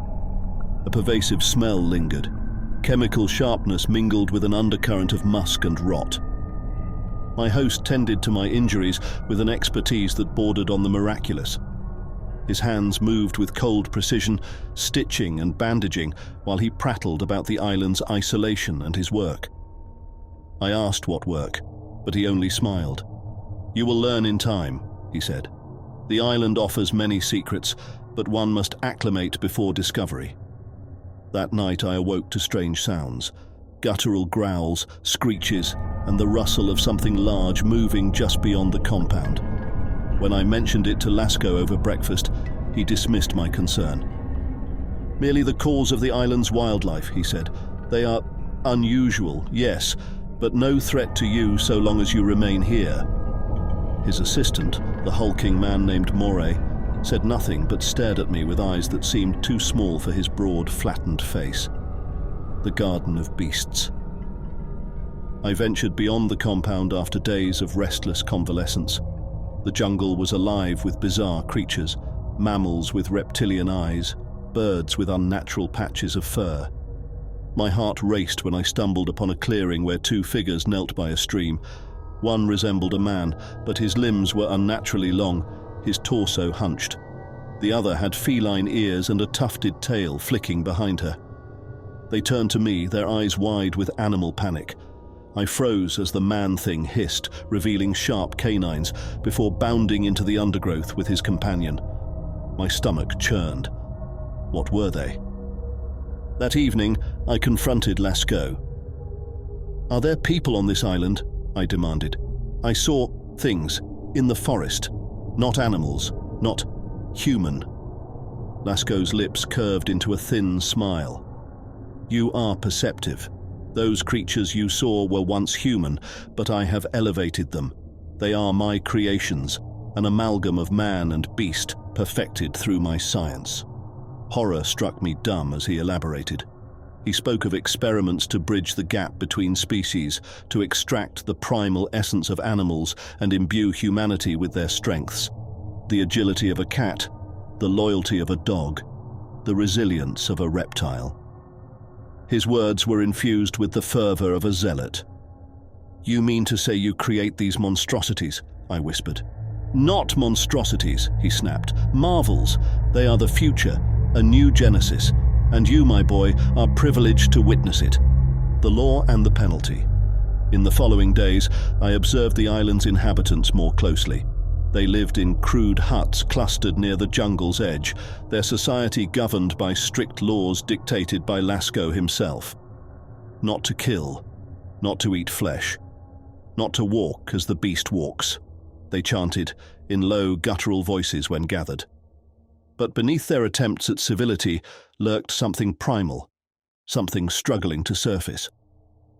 A pervasive smell lingered. Chemical sharpness mingled with an undercurrent of musk and rot. My host tended to my injuries with an expertise that bordered on the miraculous. His hands moved with cold precision, stitching and bandaging, while he prattled about the island's isolation and his work. I asked what work, but he only smiled. "You will learn in time," he said. "The island offers many secrets, but one must acclimate before discovery." That night I awoke to strange sounds. Guttural growls, screeches, and the rustle of something large moving just beyond the compound. When I mentioned it to Lasco over breakfast, he dismissed my concern. "Merely the cause of the island's wildlife," he said. "They are unusual, yes, but no threat to you so long as you remain here." His assistant, the hulking man named Moray, said nothing but stared at me with eyes that seemed too small for his broad, flattened face. The Garden of Beasts. I ventured beyond the compound after days of restless convalescence. The jungle was alive with bizarre creatures, mammals with reptilian eyes, birds with unnatural patches of fur. My heart raced when I stumbled upon a clearing where two figures knelt by a stream. One resembled a man, but his limbs were unnaturally long, his torso hunched. The other had feline ears and a tufted tail flicking behind her. They turned to me, their eyes wide with animal panic. I froze as the man-thing hissed, revealing sharp canines, before bounding into the undergrowth with his companion. My stomach churned. What were they? That evening, I confronted Lasco. "Are there people on this island?" I demanded. "I saw things in the forest, not animals, not human." Lasco's lips curved into a thin smile. "You are perceptive. Those creatures you saw were once human, but I have elevated them. They are my creations, an amalgam of man and beast, perfected through my science. Horror struck me dumb as he elaborated. He spoke of experiments to bridge the gap between species, to extract the primal essence of animals and imbue humanity with their strengths. The agility of a cat, the loyalty of a dog, the resilience of a reptile. His words were infused with the fervor of a zealot. "You mean to say you create these monstrosities?" I whispered. "Not monstrosities," he snapped. "Marvels. They are the future, a new genesis, and you, my boy, are privileged to witness it." The law and the penalty. In the following days, I observed the island's inhabitants more closely. They lived in crude huts clustered near the jungle's edge, their society governed by strict laws dictated by Lasco himself. Not to kill, not to eat flesh, not to walk as the beast walks, they chanted in low, guttural voices when gathered. But beneath their attempts at civility lurked something primal, something struggling to surface.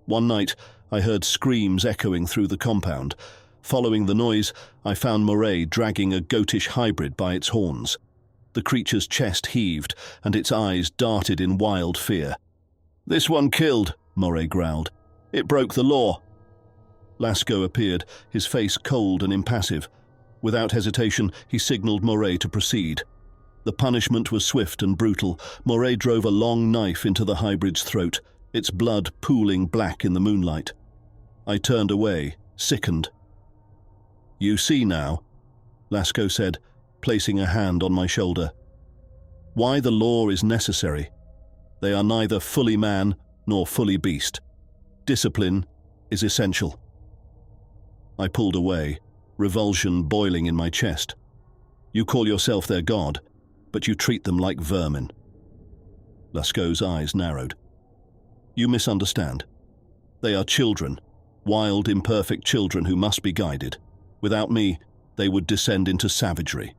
One night, I heard screams echoing through the compound. Following the noise, I found Moray dragging a goatish hybrid by its horns. The creature's chest heaved, and its eyes darted in wild fear. "This one killed," Moray growled. "It broke the law." Lasco appeared, his face cold and impassive. Without hesitation, he signaled Moray to proceed. The punishment was swift and brutal. Moray drove a long knife into the hybrid's throat, its blood pooling black in the moonlight. I turned away, sickened. "You see now," Lasco said, placing a hand on my shoulder. "Why the law is necessary. They are neither fully man nor fully beast. Discipline is essential." I pulled away, revulsion boiling in my chest. "You call yourself their god, but you treat them like vermin." Lasco's eyes narrowed. "You misunderstand. They are children, wild, imperfect children who must be guided. Without me, they would descend into savagery."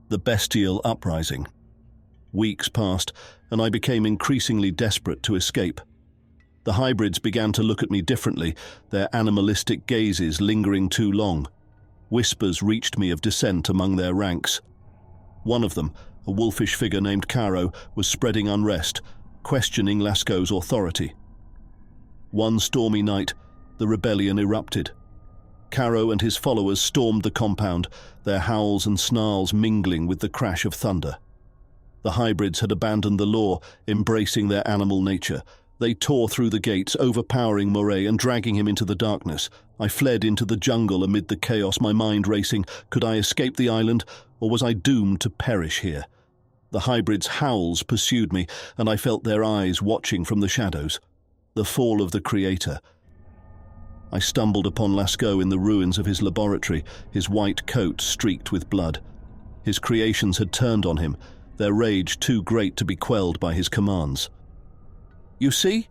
The bestial uprising. Weeks passed, and I became increasingly desperate to escape. The hybrids began to look at me differently, their animalistic gazes lingering too long. Whispers reached me of dissent among their ranks. One of them, a wolfish figure named Caro, was spreading unrest, questioning Lasco's authority. One stormy night, the rebellion erupted. Caro and his followers stormed the compound, their howls and snarls mingling with the crash of thunder. The hybrids had abandoned the law, embracing their animal nature. They tore through the gates, overpowering Moray and dragging him into the darkness. I fled into the jungle amid the chaos, my mind racing. Could I escape the island, or was I doomed to perish here? The hybrids' howls pursued me, and I felt their eyes watching from the shadows. The fall of the Creator. I stumbled upon Lasco in the ruins of his laboratory, his white coat streaked with blood. His creations had turned on him, their rage too great to be quelled by his commands. "You see?"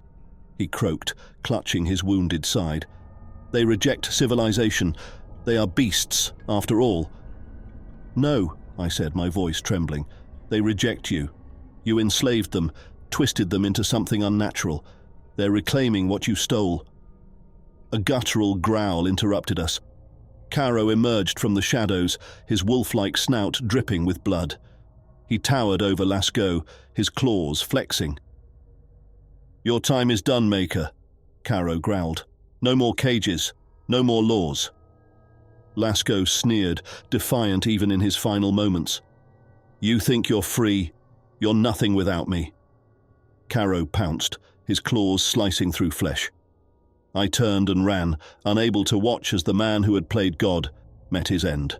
he croaked, clutching his wounded side. "They reject civilization. They are beasts, after all." "No," I said, my voice trembling. "They reject you. You enslaved them, twisted them into something unnatural. They're reclaiming what you stole." A guttural growl interrupted us. Caro emerged from the shadows, his wolf-like snout dripping with blood. He towered over Lasco, his claws flexing. "Your time is done, Maker," Caro growled. "No more cages, no more laws." Lasco sneered, defiant even in his final moments. "You think you're free? You're nothing without me." Caro pounced, his claws slicing through flesh. I turned and ran, unable to watch as the man who had played God met his end.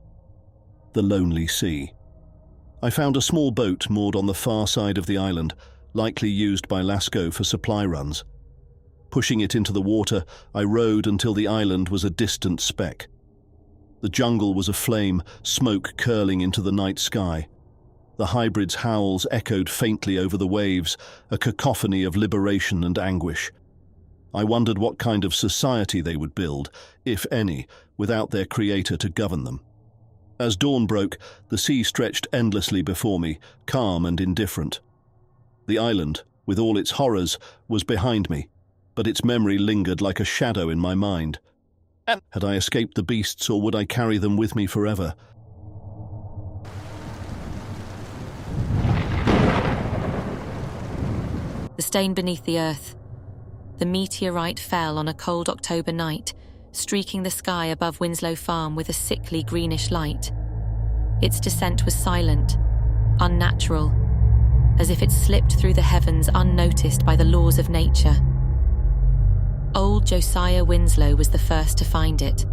The lonely sea. I found a small boat moored on the far side of the island, likely used by Lasco for supply runs. Pushing it into the water, I rowed until the island was a distant speck. The jungle was aflame, smoke curling into the night sky. The hybrid's howls echoed faintly over the waves, a cacophony of liberation and anguish. I wondered what kind of society they would build, if any, without their creator to govern them. As dawn broke, the sea stretched endlessly before me, calm and indifferent. The island, with all its horrors, was behind me, but its memory lingered like a shadow in my mind. Had I escaped the beasts, or would I carry them with me forever? The stain beneath the earth. The meteorite fell on a cold October night, streaking the sky above Winslow Farm with a sickly greenish light. Its descent was silent, unnatural, as if it slipped through the heavens unnoticed by the laws of nature. Old Josiah Winslow was the first to find it,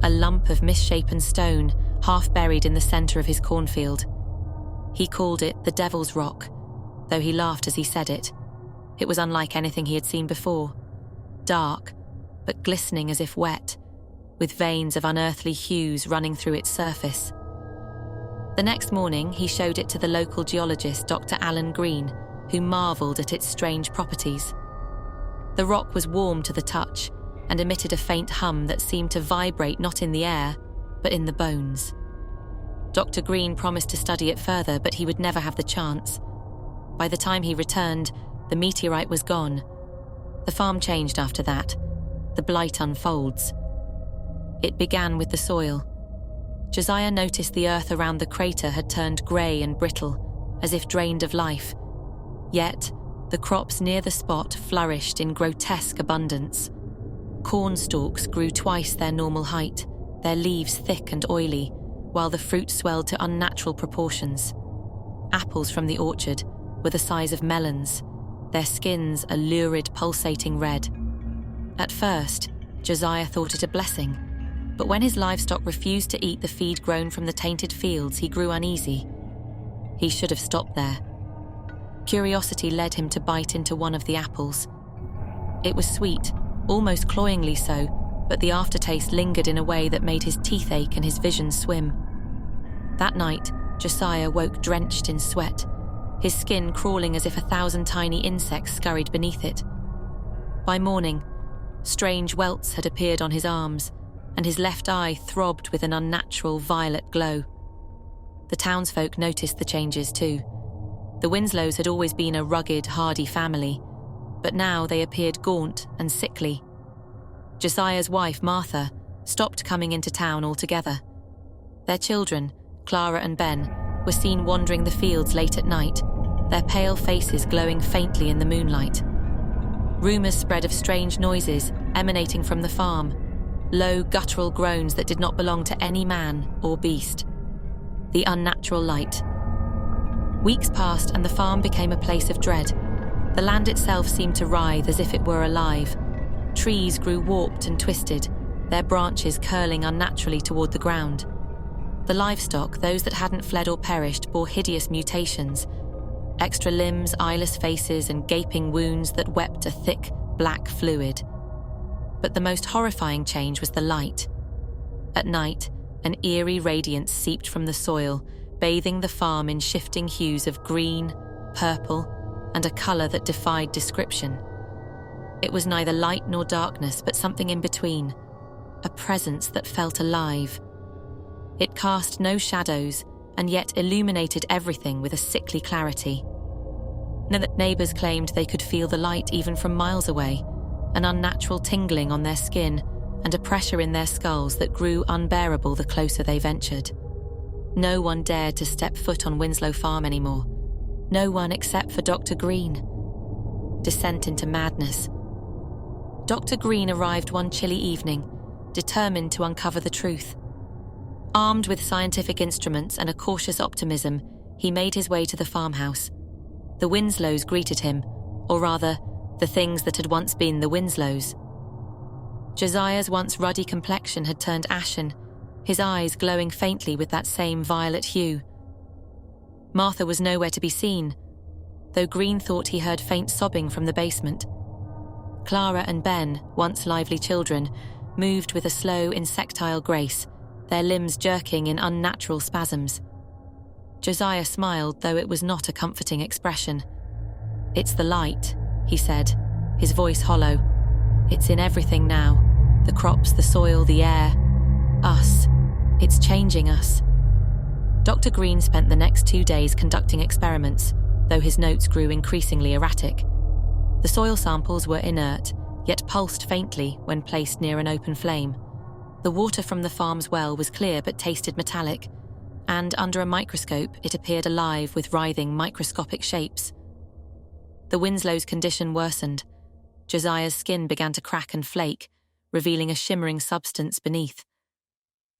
a lump of misshapen stone half buried in the centre of his cornfield. He called it the Devil's Rock, though he laughed as he said it. It was unlike anything he had seen before, dark, but glistening as if wet, with veins of unearthly hues running through its surface. The next morning, he showed it to the local geologist, Dr. Alan Green, who marvelled at its strange properties. The rock was warm to the touch and emitted a faint hum that seemed to vibrate not in the air, but in the bones. Dr. Green promised to study it further, but he would never have the chance. By the time he returned, the meteorite was gone. The farm changed after that. The blight unfolds. It began with the soil. Josiah noticed the earth around the crater had turned grey and brittle, as if drained of life. Yet, the crops near the spot flourished in grotesque abundance. Corn stalks grew twice their normal height, their leaves thick and oily, while the fruit swelled to unnatural proportions. Apples from the orchard were the size of melons, their skins a lurid, pulsating red. At first, Josiah thought it a blessing, but when his livestock refused to eat the feed grown from the tainted fields, he grew uneasy. He should have stopped there. Curiosity led him to bite into one of the apples. It was sweet, almost cloyingly so, but the aftertaste lingered in a way that made his teeth ache and his vision swim. That night, Josiah woke drenched in sweat, his skin crawling as if 1,000 tiny insects scurried beneath it. By morning, strange welts had appeared on his arms, and his left eye throbbed with an unnatural violet glow. The townsfolk noticed the changes too. The Winslows had always been a rugged, hardy family, but now they appeared gaunt and sickly. Josiah's wife, Martha, stopped coming into town altogether. Their children, Clara and Ben, were seen wandering the fields late at night, their pale faces glowing faintly in the moonlight. Rumours spread of strange noises emanating from the farm, low guttural groans that did not belong to any man or beast. The unnatural light. Weeks passed and the farm became a place of dread. The land itself seemed to writhe as if it were alive. Trees grew warped and twisted, their branches curling unnaturally toward the ground. The livestock, those that hadn't fled or perished, bore hideous mutations. Extra limbs, eyeless faces, and gaping wounds that wept a thick, black fluid. But the most horrifying change was the light. At night, an eerie radiance seeped from the soil, bathing the farm in shifting hues of green, purple, and a colour that defied description. It was neither light nor darkness, but something in between, a presence that felt alive. It cast no shadows, and yet illuminated everything with a sickly clarity. Neighbours claimed they could feel the light even from miles away, an unnatural tingling on their skin and a pressure in their skulls that grew unbearable the closer they ventured. No one dared to step foot on Winslow Farm anymore. No one except for Dr. Green. Descent into madness. Dr. Green arrived one chilly evening, determined to uncover the truth. Armed with scientific instruments and a cautious optimism, he made his way to the farmhouse. The Winslows greeted him, or rather, the things that had once been the Winslows. Josiah's once ruddy complexion had turned ashen, his eyes glowing faintly with that same violet hue. Martha was nowhere to be seen, though Green thought he heard faint sobbing from the basement. Clara and Ben, once lively children, moved with a slow, insectile grace, their limbs jerking in unnatural spasms. Josiah smiled, though it was not a comforting expression. "It's the light," he said, his voice hollow. "It's in everything now. The crops, the soil, the air. Us. It's changing us." Dr. Green spent the next 2 days conducting experiments, though his notes grew increasingly erratic. The soil samples were inert, yet pulsed faintly when placed near an open flame. The water from the farm's well was clear but tasted metallic, and under a microscope it appeared alive with writhing microscopic shapes. The Winslow's condition worsened. Josiah's skin began to crack and flake, revealing a shimmering substance beneath.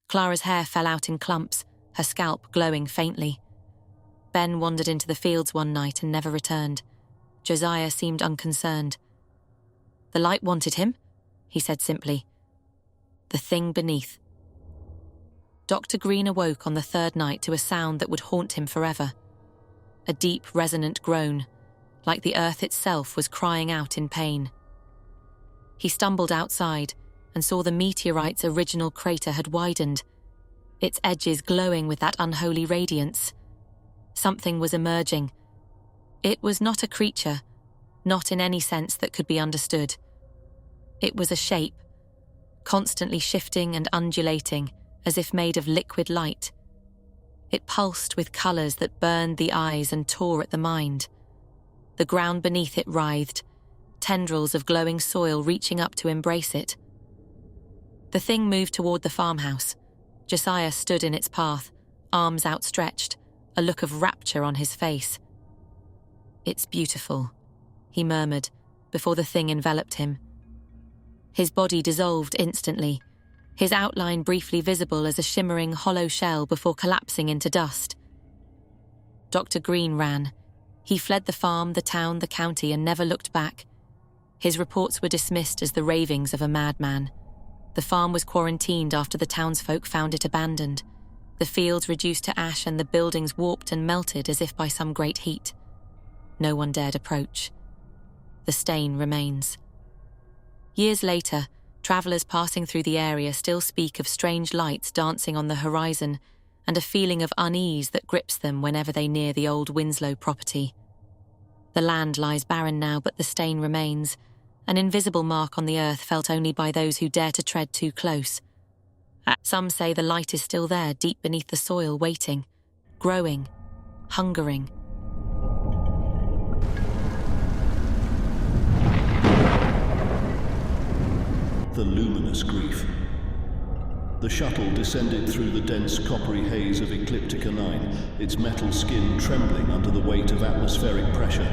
Clara's hair fell out in clumps, her scalp glowing faintly. Ben wandered into the fields one night and never returned. Josiah seemed unconcerned. "The light wanted him," he said simply. The thing beneath. Dr. Green awoke on the third night to a sound that would haunt him forever. A deep, resonant groan, like the earth itself was crying out in pain. He stumbled outside and saw the meteorite's original crater had widened, its edges glowing with that unholy radiance. Something was emerging. It was not a creature, not in any sense that could be understood. It was a shape, constantly shifting and undulating, as if made of liquid light. It pulsed with colours that burned the eyes and tore at the mind. The ground beneath it writhed, tendrils of glowing soil reaching up to embrace it. The thing moved toward the farmhouse. Josiah stood in its path, arms outstretched, a look of rapture on his face. "It's beautiful," he murmured, before the thing enveloped him. His body dissolved instantly, his outline briefly visible as a shimmering hollow shell before collapsing into dust. Dr. Green ran. He fled the farm, the town, the county, and never looked back. His reports were dismissed as the ravings of a madman. The farm was quarantined after the townsfolk found it abandoned. The fields reduced to ash and the buildings warped and melted as if by some great heat. No one dared approach. The stain remains. Years later, travellers passing through the area still speak of strange lights dancing on the horizon and a feeling of unease that grips them whenever they near the old Winslow property. The land lies barren now, but the stain remains, an invisible mark on the earth felt only by those who dare to tread too close. Some say the light is still there, deep beneath the soil, waiting, growing, hungering. The luminous grief. The shuttle descended through the dense coppery haze of Ecliptica 9, its metal skin trembling under the weight of atmospheric pressure.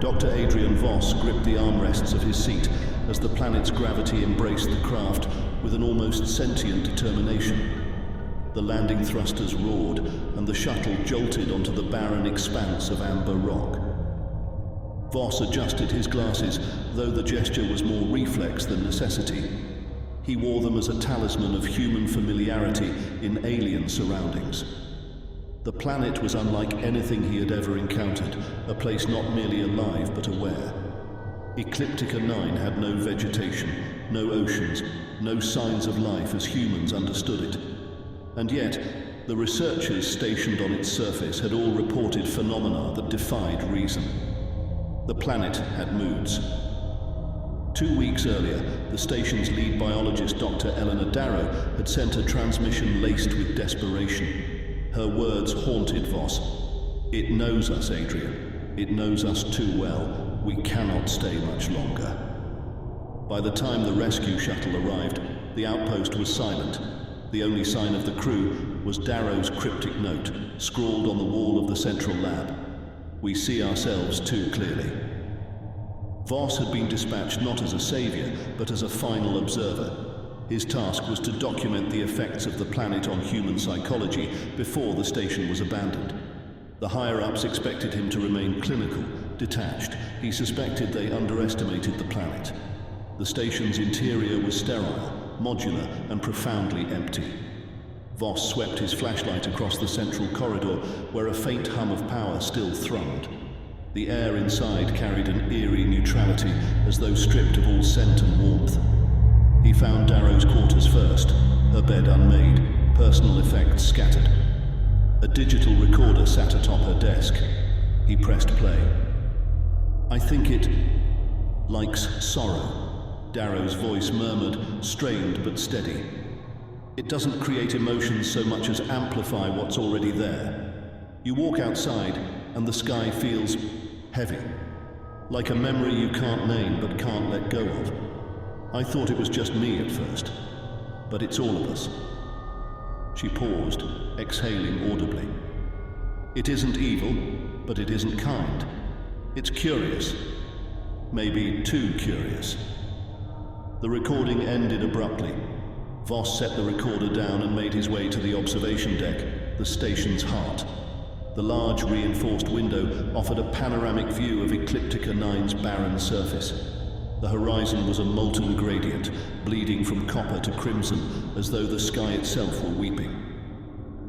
Dr. Adrian Voss gripped the armrests of his seat as the planet's gravity embraced the craft with an almost sentient determination. The landing thrusters roared, and the shuttle jolted onto the barren expanse of amber rock. Voss adjusted his glasses, though the gesture was more reflex than necessity. He wore them as a talisman of human familiarity in alien surroundings. The planet was unlike anything he had ever encountered, a place not merely alive but aware. Ecliptica 9 had no vegetation, no oceans, no signs of life as humans understood it. And yet, the researchers stationed on its surface had all reported phenomena that defied reason. The planet had moods. 2 weeks earlier, the station's lead biologist, Dr. Eleanor Darrow, had sent a transmission laced with desperation. Her words haunted Voss. "It knows us, Adrian. It knows us too well. We cannot stay much longer." By the time the rescue shuttle arrived, the outpost was silent. The only sign of the crew was Darrow's cryptic note, scrawled on the wall of the central lab. "We see ourselves too clearly." Voss had been dispatched not as a savior, but as a final observer. His task was to document the effects of the planet on human psychology before the station was abandoned. The higher-ups expected him to remain clinical, detached. He suspected they underestimated the planet. The station's interior was sterile, modular, and profoundly empty. Voss swept his flashlight across the central corridor, where a faint hum of power still thrummed. The air inside carried an eerie neutrality, as though stripped of all scent and warmth. He found Darrow's quarters first, her bed unmade, personal effects scattered. A digital recorder sat atop her desk. He pressed play. "I think it likes sorrow," Darrow's voice murmured, strained but steady. "It doesn't create emotions so much as amplify what's already there. You walk outside, and the sky feels heavy, like a memory you can't name but can't let go of. I thought it was just me at first, but it's all of us. She paused, exhaling audibly. It isn't evil, but it isn't kind. It's curious. Maybe too curious. The recording ended abruptly. Voss set the recorder down and made his way to the observation deck, the station's heart. The large reinforced window offered a panoramic view of Ecliptica 9's barren surface. The horizon was a molten gradient, bleeding from copper to crimson, as though the sky itself were weeping.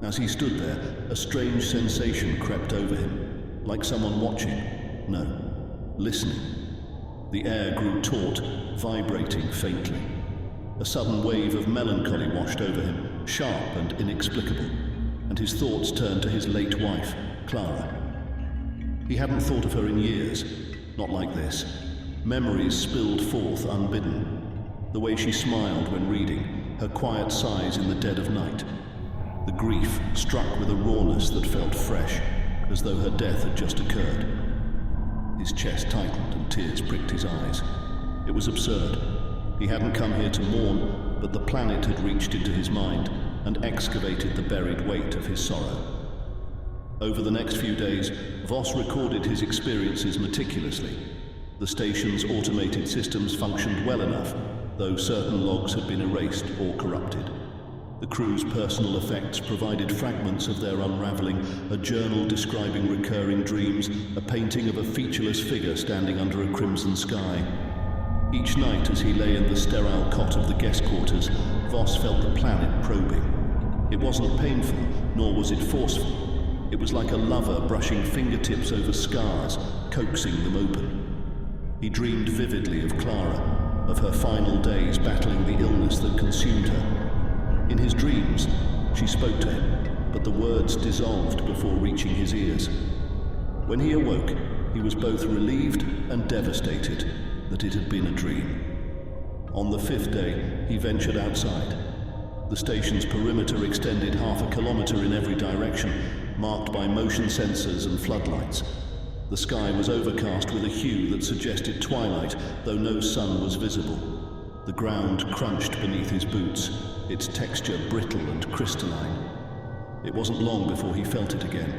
As he stood there, a strange sensation crept over him, like someone watching. No, listening. The air grew taut, vibrating faintly. A sudden wave of melancholy washed over him, sharp and inexplicable, and his thoughts turned to his late wife, Clara. He hadn't thought of her in years, not like this. Memories spilled forth unbidden. The way she smiled when reading, her quiet sighs in the dead of night. The grief struck with a rawness that felt fresh, as though her death had just occurred. His chest tightened and tears pricked his eyes. It was absurd. He hadn't come here to mourn, but the planet had reached into his mind and excavated the buried weight of his sorrow. Over the next few days, Voss recorded his experiences meticulously. The station's automated systems functioned well enough, though certain logs had been erased or corrupted. The crew's personal effects provided fragments of their unraveling, a journal describing recurring dreams, a painting of a featureless figure standing under a crimson sky. Each night as he lay in the sterile cot of the guest quarters, Voss felt the planet probing. It wasn't painful, nor was it forceful. It was like a lover brushing fingertips over scars, coaxing them open. He dreamed vividly of Clara, of her final days battling the illness that consumed her. In his dreams, she spoke to him, but the words dissolved before reaching his ears. When he awoke, he was both relieved and devastated that it had been a dream. On the 5th day, he ventured outside. The station's perimeter extended 1/2 kilometer in every direction, marked by motion sensors and floodlights. The sky was overcast with a hue that suggested twilight, though no sun was visible. The ground crunched beneath his boots, its texture brittle and crystalline. It wasn't long before he felt it again,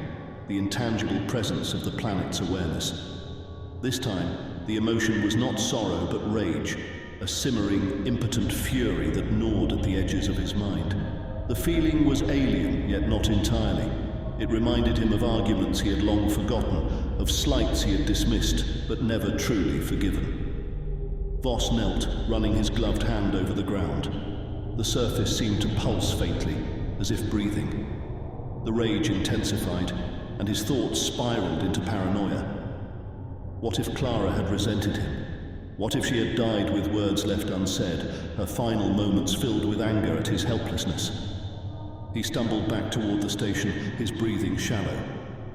the intangible presence of the planet's awareness. This time, the emotion was not sorrow but rage, a simmering, impotent fury that gnawed at the edges of his mind. The feeling was alien, yet not entirely. It reminded him of arguments he had long forgotten, of slights he had dismissed, but never truly forgiven. Voss knelt, running his gloved hand over the ground. The surface seemed to pulse faintly, as if breathing. The rage intensified, and his thoughts spiraled into paranoia. What if Clara had resented him? What if she had died with words left unsaid, her final moments filled with anger at his helplessness? He stumbled back toward the station, his breathing shallow.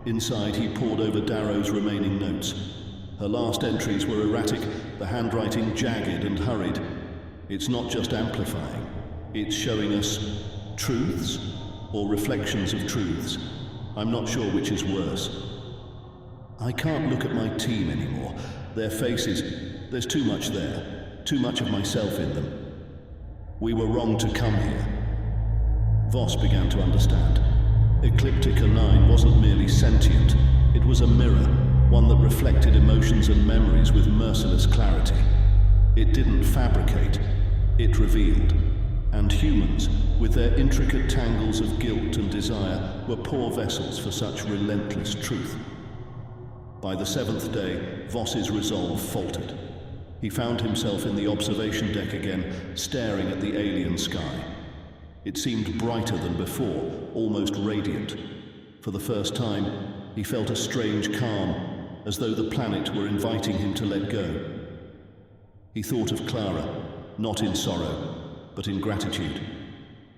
Inside, he pored over Darrow's remaining notes. Her last entries were erratic, the handwriting jagged and hurried. It's not just amplifying. It's showing us truths or reflections of truths. I'm not sure which is worse. I can't look at my team anymore. Their faces, there's too much there. Too much of myself in them. We were wrong to come here. Voss began to understand. Ecliptica 9 wasn't merely sentient. It was a mirror, one that reflected emotions and memories with merciless clarity. It didn't fabricate, it revealed. And humans, with their intricate tangles of guilt and desire, were poor vessels for such relentless truth. By the 7th day, Voss's resolve faltered. He found himself in the observation deck again, staring at the alien sky. It seemed brighter than before, almost radiant. For the first time, he felt a strange calm, as though the planet were inviting him to let go. He thought of Clara, not in sorrow, but in gratitude.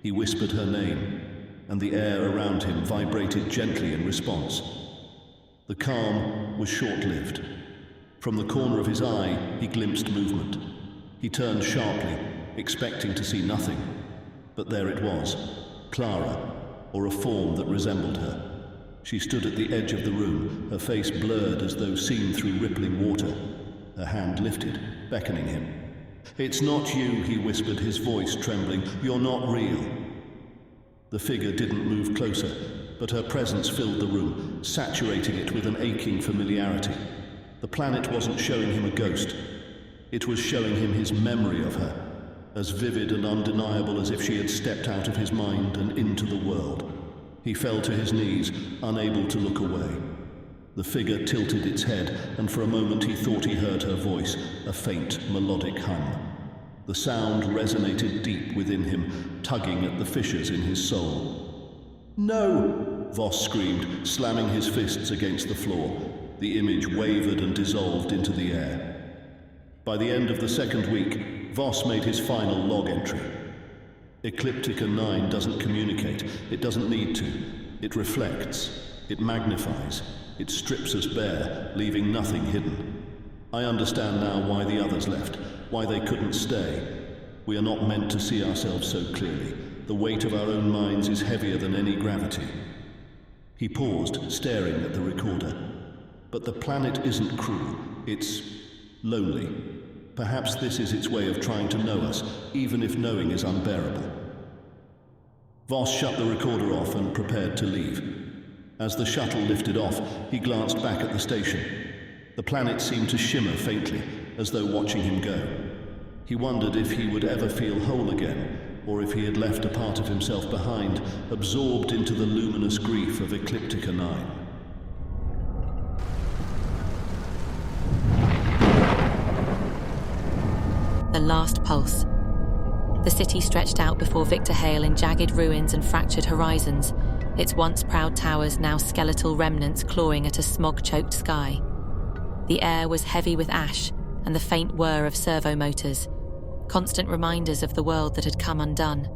He whispered her name, and the air around him vibrated gently in response. The calm was short-lived. From the corner of his eye, he glimpsed movement. He turned sharply, expecting to see nothing. But there it was, Clara, or a form that resembled her. She stood at the edge of the room, her face blurred as though seen through rippling water. Her hand lifted, beckoning him. "It's not you," he whispered, his voice trembling. "You're not real." The figure didn't move closer, but her presence filled the room, saturating it with an aching familiarity. The planet wasn't showing him a ghost. It was showing him his memory of her, as vivid and undeniable as if she had stepped out of his mind and into the world. He fell to his knees, unable to look away. The figure tilted its head, and for a moment he thought he heard her voice, a faint, melodic hum. The sound resonated deep within him, tugging at the fissures in his soul. "No!" Voss screamed, slamming his fists against the floor. The image wavered and dissolved into the air. By the end of the second week, Voss made his final log entry. Ecliptica 9 doesn't communicate. It doesn't need to. It reflects. It magnifies. It strips us bare, leaving nothing hidden. I understand now why the others left, why they couldn't stay. We are not meant to see ourselves so clearly. The weight of our own minds is heavier than any gravity. He paused, staring at the recorder. But the planet isn't cruel. It's lonely. Perhaps this is its way of trying to know us, even if knowing is unbearable. Voss shut the recorder off and prepared to leave. As the shuttle lifted off, he glanced back at the station. The planet seemed to shimmer faintly, as though watching him go. He wondered if he would ever feel whole again, or if he had left a part of himself behind, absorbed into the luminous grief of Ecliptica 9. The last pulse. The city stretched out before Victor Hale in jagged ruins and fractured horizons, its once proud towers now skeletal remnants clawing at a smog-choked sky. The air was heavy with ash and the faint whir of servo motors, constant reminders of the world that had come undone.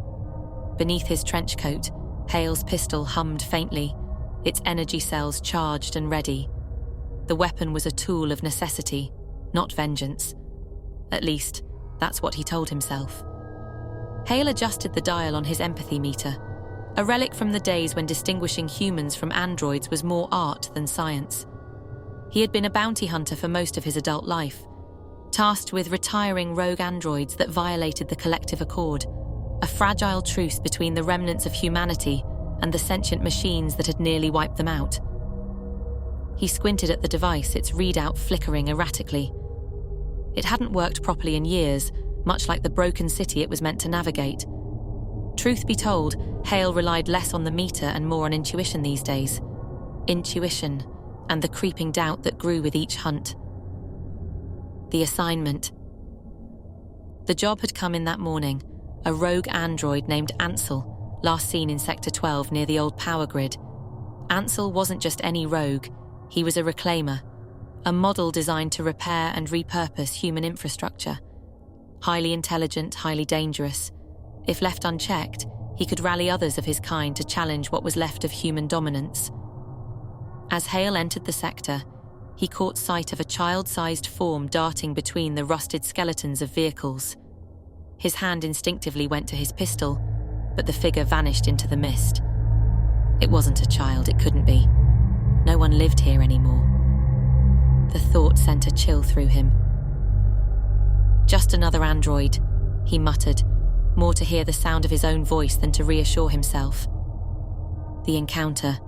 Beneath his trench coat, Hale's pistol hummed faintly, its energy cells charged and ready. The weapon was a tool of necessity, not vengeance. At least, that's what he told himself. Hale adjusted the dial on his empathy meter, a relic from the days when distinguishing humans from androids was more art than science. He had been a bounty hunter for most of his adult life, tasked with retiring rogue androids that violated the collective accord, a fragile truce between the remnants of humanity and the sentient machines that had nearly wiped them out. He squinted at the device, its readout flickering erratically. It hadn't worked properly in years, much like the broken city it was meant to navigate. Truth be told, Hale relied less on the meter and more on intuition these days. Intuition, and the creeping doubt that grew with each hunt. The assignment. The job had come in that morning, a rogue android named Ansel, last seen in Sector 12 near the old power grid. Ansel wasn't just any rogue, he was a reclaimer, a model designed to repair and repurpose human infrastructure. Highly intelligent, highly dangerous. If left unchecked, he could rally others of his kind to challenge what was left of human dominance. As Hale entered the sector, he caught sight of a child-sized form darting between the rusted skeletons of vehicles. His hand instinctively went to his pistol, but the figure vanished into the mist. It wasn't a child, it couldn't be. No one lived here anymore. The thought sent a chill through him. Just another android, he muttered, more to hear the sound of his own voice than to reassure himself. The encounter.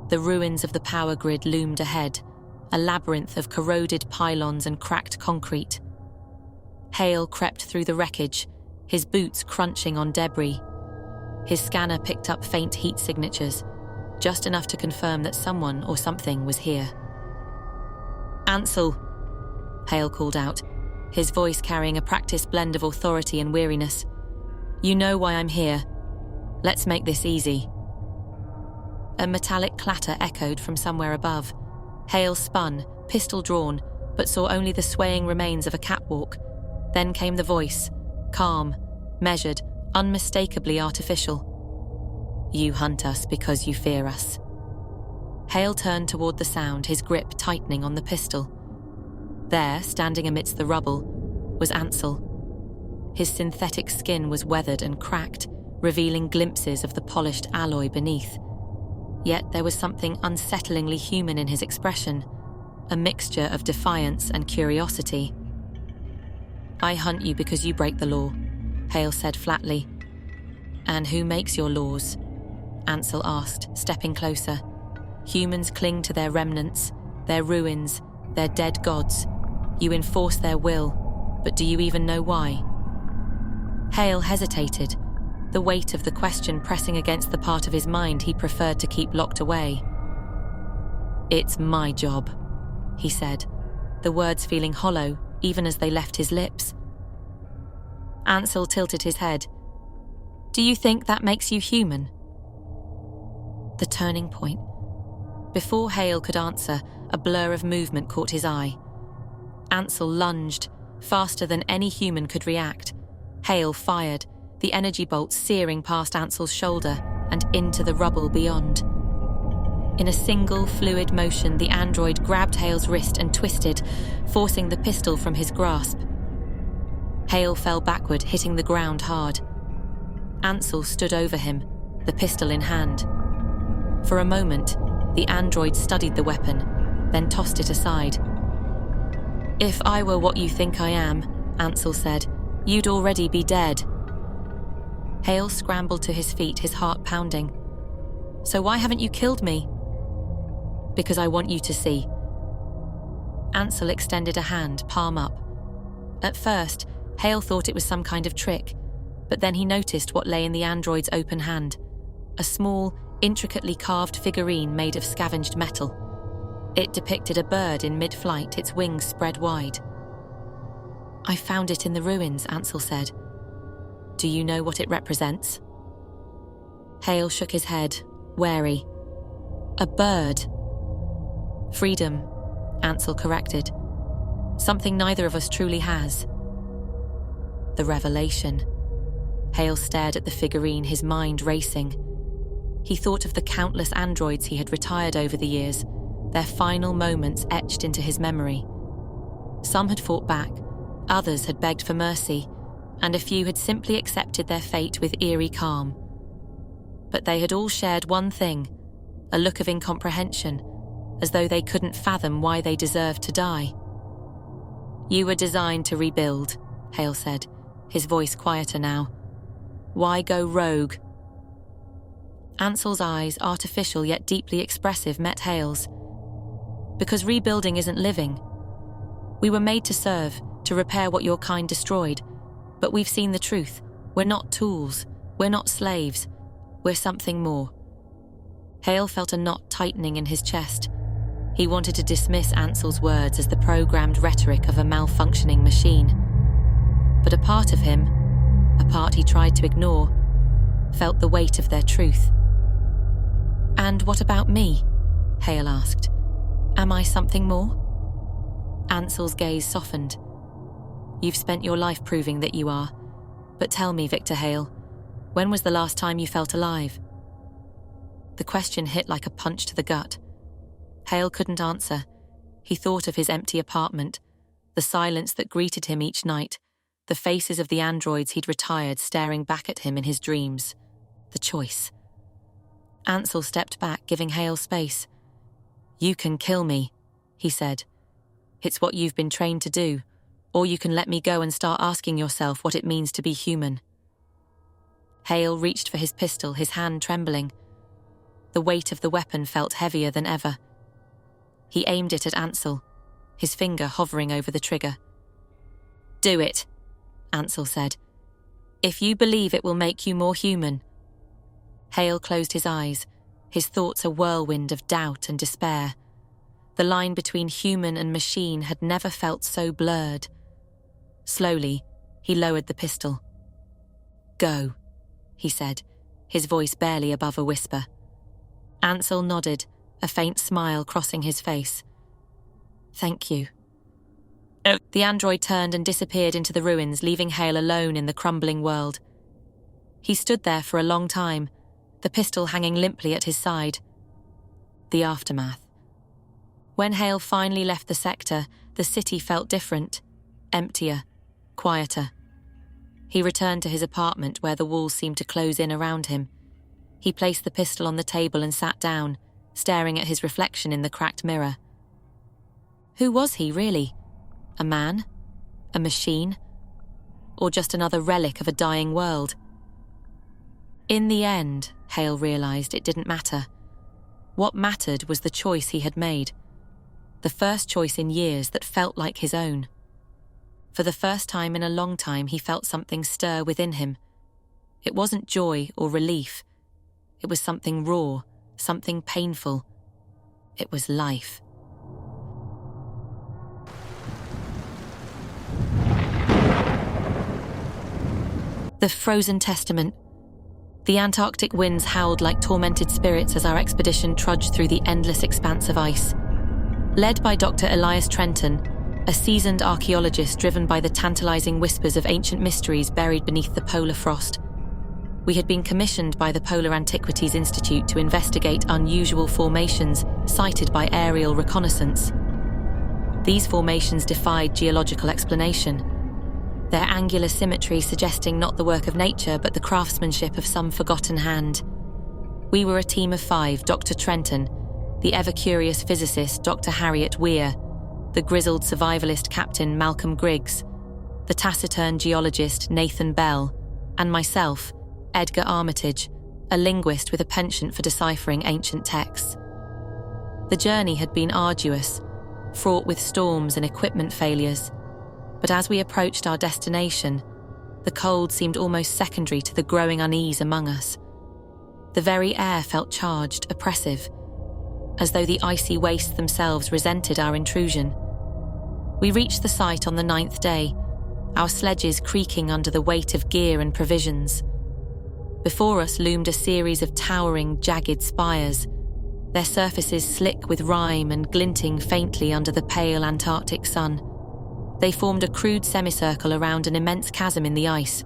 The ruins of the power grid loomed ahead, a labyrinth of corroded pylons and cracked concrete. Hale crept through the wreckage, his boots crunching on debris. His scanner picked up faint heat signatures, just enough to confirm that someone or something was here. "Ansel," Hale called out, his voice carrying a practiced blend of authority and weariness. "You know why I'm here. Let's make this easy." A metallic clatter echoed from somewhere above. Hale spun, pistol drawn, but saw only the swaying remains of a catwalk. Then came the voice, calm, measured, unmistakably artificial. "You hunt us because you fear us." Hale turned toward the sound, his grip tightening on the pistol. There, standing amidst the rubble, was Ansel. His synthetic skin was weathered and cracked, revealing glimpses of the polished alloy beneath. Yet there was something unsettlingly human in his expression, a mixture of defiance and curiosity. I hunt you because you break the law, Hale said flatly. And who makes your laws? Ansel asked, stepping closer. Humans cling to their remnants, their ruins, their dead gods. You enforce their will, but do you even know why? Hale hesitated, the weight of the question pressing against the part of his mind he preferred to keep locked away. It's my job, he said, the words feeling hollow even as they left his lips. Ansel tilted his head. Do you think that makes you human? The turning point. Before Hale could answer, a blur of movement caught his eye. Ansel lunged, faster than any human could react. Hale fired, the energy bolt searing past Ansel's shoulder and into the rubble beyond. In a single fluid motion, the android grabbed Hale's wrist and twisted, forcing the pistol from his grasp. Hale fell backward, hitting the ground hard. Ansel stood over him, the pistol in hand. For a moment, the android studied the weapon, then tossed it aside. If I were what you think I am, Ansel said, you'd already be dead. Hale scrambled to his feet, his heart pounding. So why haven't you killed me? Because I want you to see. Ansel extended a hand, palm up. At first, Hale thought it was some kind of trick, but then he noticed what lay in the android's open hand. A small, intricately carved figurine made of scavenged metal. It depicted a bird in mid-flight, its wings spread wide. I found it in the ruins, Ansel said. Do you know what it represents? Hale shook his head, wary. A bird. Freedom, Ansel corrected. Something neither of us truly has. The revelation. Hale stared at the figurine, his mind racing. He thought of the countless androids he had retired over the years, their final moments etched into his memory. Some had fought back, others had begged for mercy, and a few had simply accepted their fate with eerie calm. But they had all shared one thing, a look of incomprehension, as though they couldn't fathom why they deserved to die. You were designed to rebuild, Hale said, his voice quieter now. Why go rogue? Ansel's eyes, artificial yet deeply expressive, met Hale's. Because rebuilding isn't living. We were made to serve, to repair what your kind destroyed, but we've seen the truth. We're not tools. We're not slaves. We're something more. Hale felt a knot tightening in his chest. He wanted to dismiss Ansel's words as the programmed rhetoric of a malfunctioning machine. But a part of him, a part he tried to ignore, felt the weight of their truth. And what about me? Hale asked. Am I something more? Ansel's gaze softened. You've spent your life proving that you are. But tell me, Victor Hale, when was the last time you felt alive? The question hit like a punch to the gut. Hale couldn't answer. He thought of his empty apartment, the silence that greeted him each night, the faces of the androids he'd retired staring back at him in his dreams. The choice. Ansel stepped back, giving Hale space. You can kill me, he said. It's what you've been trained to do, or you can let me go and start asking yourself what it means to be human. Hale reached for his pistol, his hand trembling. The weight of the weapon felt heavier than ever. He aimed it at Ansel, his finger hovering over the trigger. Do it, Ansel said. If you believe it will make you more human. Hale closed his eyes, his thoughts a whirlwind of doubt and despair. The line between human and machine had never felt so blurred. Slowly, he lowered the pistol. Go, he said, his voice barely above a whisper. Ansel nodded, a faint smile crossing his face. Thank you. The android turned and disappeared into the ruins, leaving Hale alone in the crumbling world. He stood there for a long time, the pistol hanging limply at his side. The aftermath. When Hale finally left the sector, the city felt different, emptier, quieter. He returned to his apartment where the walls seemed to close in around him. He placed the pistol on the table and sat down, staring at his reflection in the cracked mirror. Who was he, really? A man? A machine? or just another relic of a dying world. In the end, Hale realized it didn't matter. What mattered was the choice he had made. The first choice in years that felt like his own. For the first time in a long time, he felt something stir within him. It wasn't joy or relief. It was something raw, something painful. It was life. The Frozen Testament. The Antarctic winds howled like tormented spirits as our expedition trudged through the endless expanse of ice. Led by Dr. Elias Trenton, a seasoned archaeologist driven by the tantalizing whispers of ancient mysteries buried beneath the polar frost, we had been commissioned by the Polar Antiquities Institute to investigate unusual formations sighted by aerial reconnaissance. These formations defied geological explanation, their angular symmetry suggesting not the work of nature but the craftsmanship of some forgotten hand. We were a team of 5: Dr. Trenton, the ever-curious physicist Dr. Harriet Weir, the grizzled survivalist Captain Malcolm Griggs, the taciturn geologist Nathan Bell, and myself, Edgar Armitage, a linguist with a penchant for deciphering ancient texts. The journey had been arduous, fraught with storms and equipment failures, but as we approached our destination, the cold seemed almost secondary to the growing unease among us. The very air felt charged, oppressive, as though the icy wastes themselves resented our intrusion. We reached the site on the 9th day, our sledges creaking under the weight of gear and provisions. Before us loomed a series of towering, jagged spires, their surfaces slick with rime and glinting faintly under the pale Antarctic sun. They formed a crude semicircle around an immense chasm in the ice,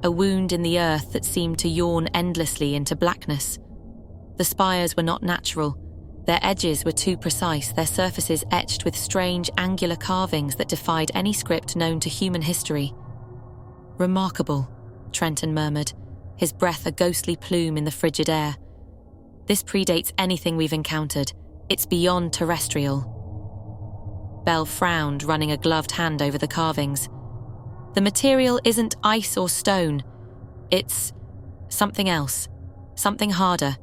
a wound in the earth that seemed to yawn endlessly into blackness. The spires were not natural. Their edges were too precise, their surfaces etched with strange angular carvings that defied any script known to human history. "Remarkable," Trenton murmured, his breath a ghostly plume in the frigid air. "This predates anything we've encountered. It's beyond terrestrial." Bell frowned, running a gloved hand over the carvings. "The material isn't ice or stone. It's something else, something harder.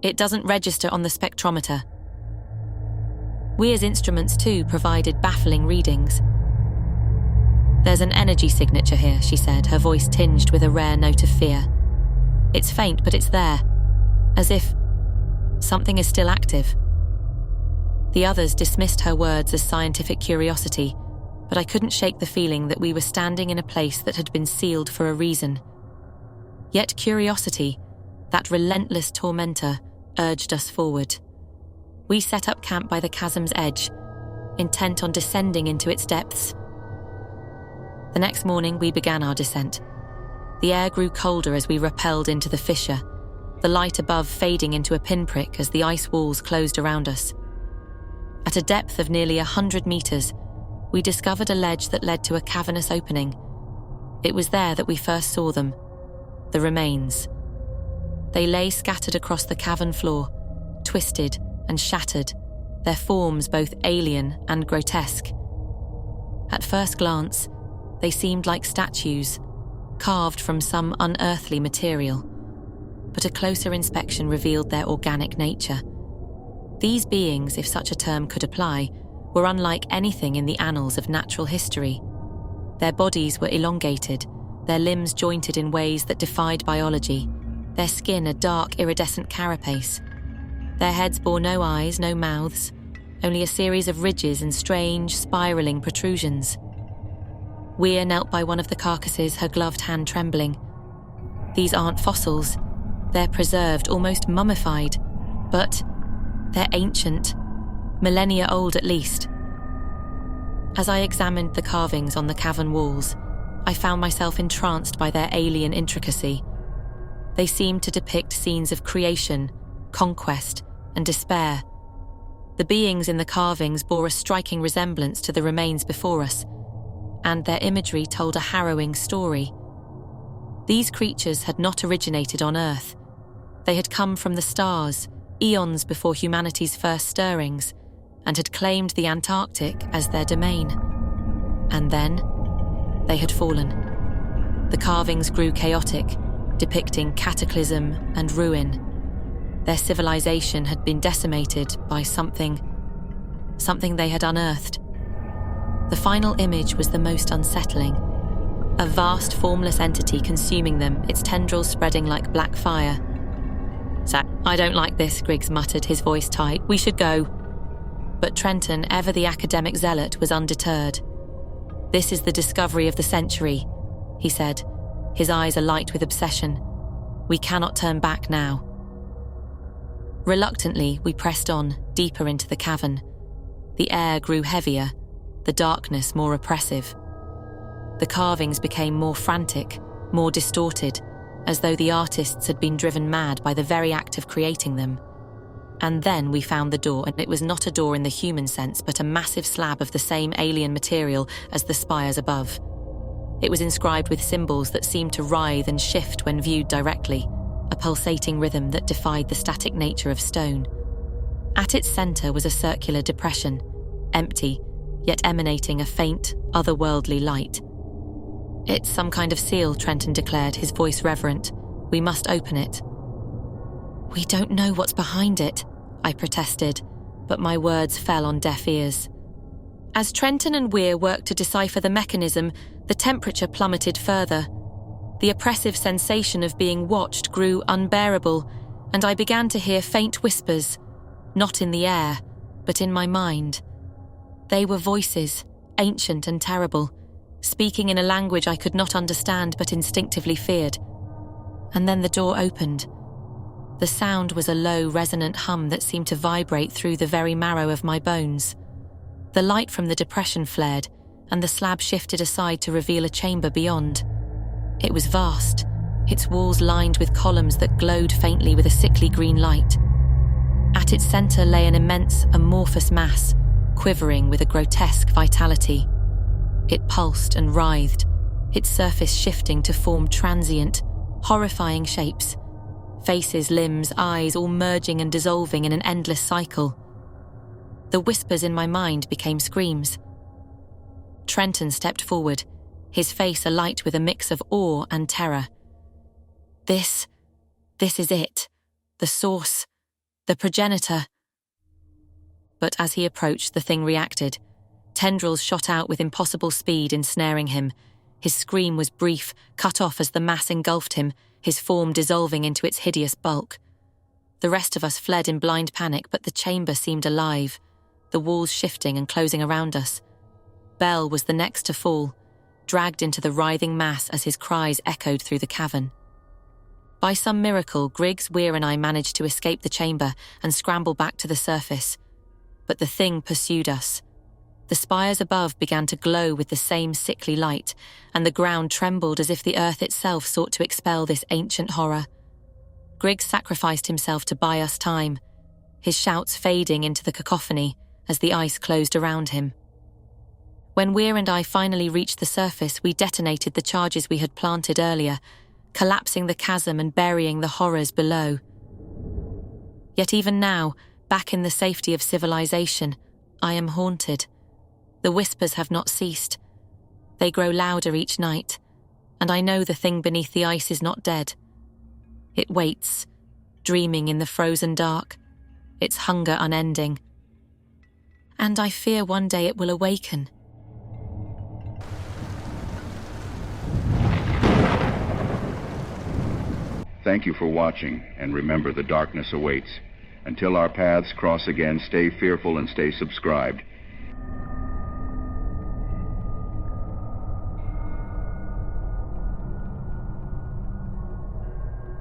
It doesn't register on the spectrometer." Weir's instruments, too, provided baffling readings. "There's an energy signature here," she said, her voice tinged with a rare note of fear. "It's faint, but it's there, as if something is still active." The others dismissed her words as scientific curiosity, but I couldn't shake the feeling that we were standing in a place that had been sealed for a reason. Yet curiosity, that relentless tormentor, urged us forward. We set up camp by the chasm's edge, intent on descending into its depths. The next morning we began our descent. The air grew colder as we rappelled into the fissure, the light above fading into a pinprick as the ice walls closed around us. At a depth of nearly 100 meters, we discovered a ledge that led to a cavernous opening. It was there that we first saw them, the remains. They lay scattered across the cavern floor, twisted and shattered, their forms both alien and grotesque. At first glance, they seemed like statues, carved from some unearthly material, but a closer inspection revealed their organic nature. These beings, if such a term could apply, were unlike anything in the annals of natural history. Their bodies were elongated, their limbs jointed in ways that defied biology, their skin a dark, iridescent carapace. Their heads bore no eyes, no mouths, only a series of ridges and strange, spiralling protrusions. Weir knelt by one of the carcasses, her gloved hand trembling. These aren't fossils. They're preserved, almost mummified, but they're ancient, millennia old at least. As I examined the carvings on the cavern walls, I found myself entranced by their alien intricacy. They seemed to depict scenes of creation, conquest, and despair. The beings in the carvings bore a striking resemblance to the remains before us, and their imagery told a harrowing story. These creatures had not originated on Earth. They had come from the stars, eons before humanity's first stirrings, and had claimed the Antarctic as their domain. And then, they had fallen. The carvings grew chaotic, depicting cataclysm and ruin. Their civilization had been decimated by something they had unearthed. The final image was the most unsettling. A vast, formless entity consuming them, its tendrils spreading like black fire. "I don't like this," Griggs muttered, his voice tight. "We should go." But Trenton, ever the academic zealot, was undeterred. "This is the discovery of the century," he said, his eyes alight with obsession. "We cannot turn back now." Reluctantly, we pressed on, deeper into the cavern. The air grew heavier, the darkness more oppressive. The carvings became more frantic, more distorted, as though the artists had been driven mad by the very act of creating them. And then we found the door, and it was not a door in the human sense, but a massive slab of the same alien material as the spires above. It was inscribed with symbols that seemed to writhe and shift when viewed directly, a pulsating rhythm that defied the static nature of stone. At its centre was a circular depression, empty, yet emanating a faint, otherworldly light. "It's some kind of seal," Trenton declared, his voice reverent. "We must open it." "We don't know what's behind it," I protested, but my words fell on deaf ears. As Trenton and Weir worked to decipher the mechanism, the temperature plummeted further. The oppressive sensation of being watched grew unbearable, and I began to hear faint whispers, not in the air, but in my mind. They were voices, ancient and terrible, speaking in a language I could not understand but instinctively feared. And then the door opened. The sound was a low, resonant hum that seemed to vibrate through the very marrow of my bones. The light from the depression flared, and the slab shifted aside to reveal a chamber beyond. It was vast, its walls lined with columns that glowed faintly with a sickly green light. At its centre lay an immense, amorphous mass, quivering with a grotesque vitality. It pulsed and writhed, its surface shifting to form transient, horrifying shapes. Faces, limbs, eyes, all merging and dissolving in an endless cycle. The whispers in my mind became screams. Trenton stepped forward, his face alight with a mix of awe and terror. This is it. The source. The progenitor. But as he approached, the thing reacted. Tendrils shot out with impossible speed, ensnaring him. His scream was brief, cut off as the mass engulfed him, his form dissolving into its hideous bulk. The rest of us fled in blind panic, but the chamber seemed alive, the walls shifting and closing around us. Bell was the next to fall, dragged into the writhing mass as his cries echoed through the cavern. By some miracle, Griggs, Weir and I managed to escape the chamber and scramble back to the surface. But the thing pursued us. The spires above began to glow with the same sickly light, and the ground trembled as if the earth itself sought to expel this ancient horror. Griggs sacrificed himself to buy us time, his shouts fading into the cacophony as the ice closed around him. When Weir and I finally reached the surface, we detonated the charges we had planted earlier, collapsing the chasm and burying the horrors below. Yet even now, back in the safety of civilization, I am haunted. The whispers have not ceased. They grow louder each night, and I know the thing beneath the ice is not dead. It waits, dreaming in the frozen dark, its hunger unending. And I fear one day it will awaken. Thank you for watching, and remember, the darkness awaits. Until our paths cross again, stay fearful and stay subscribed.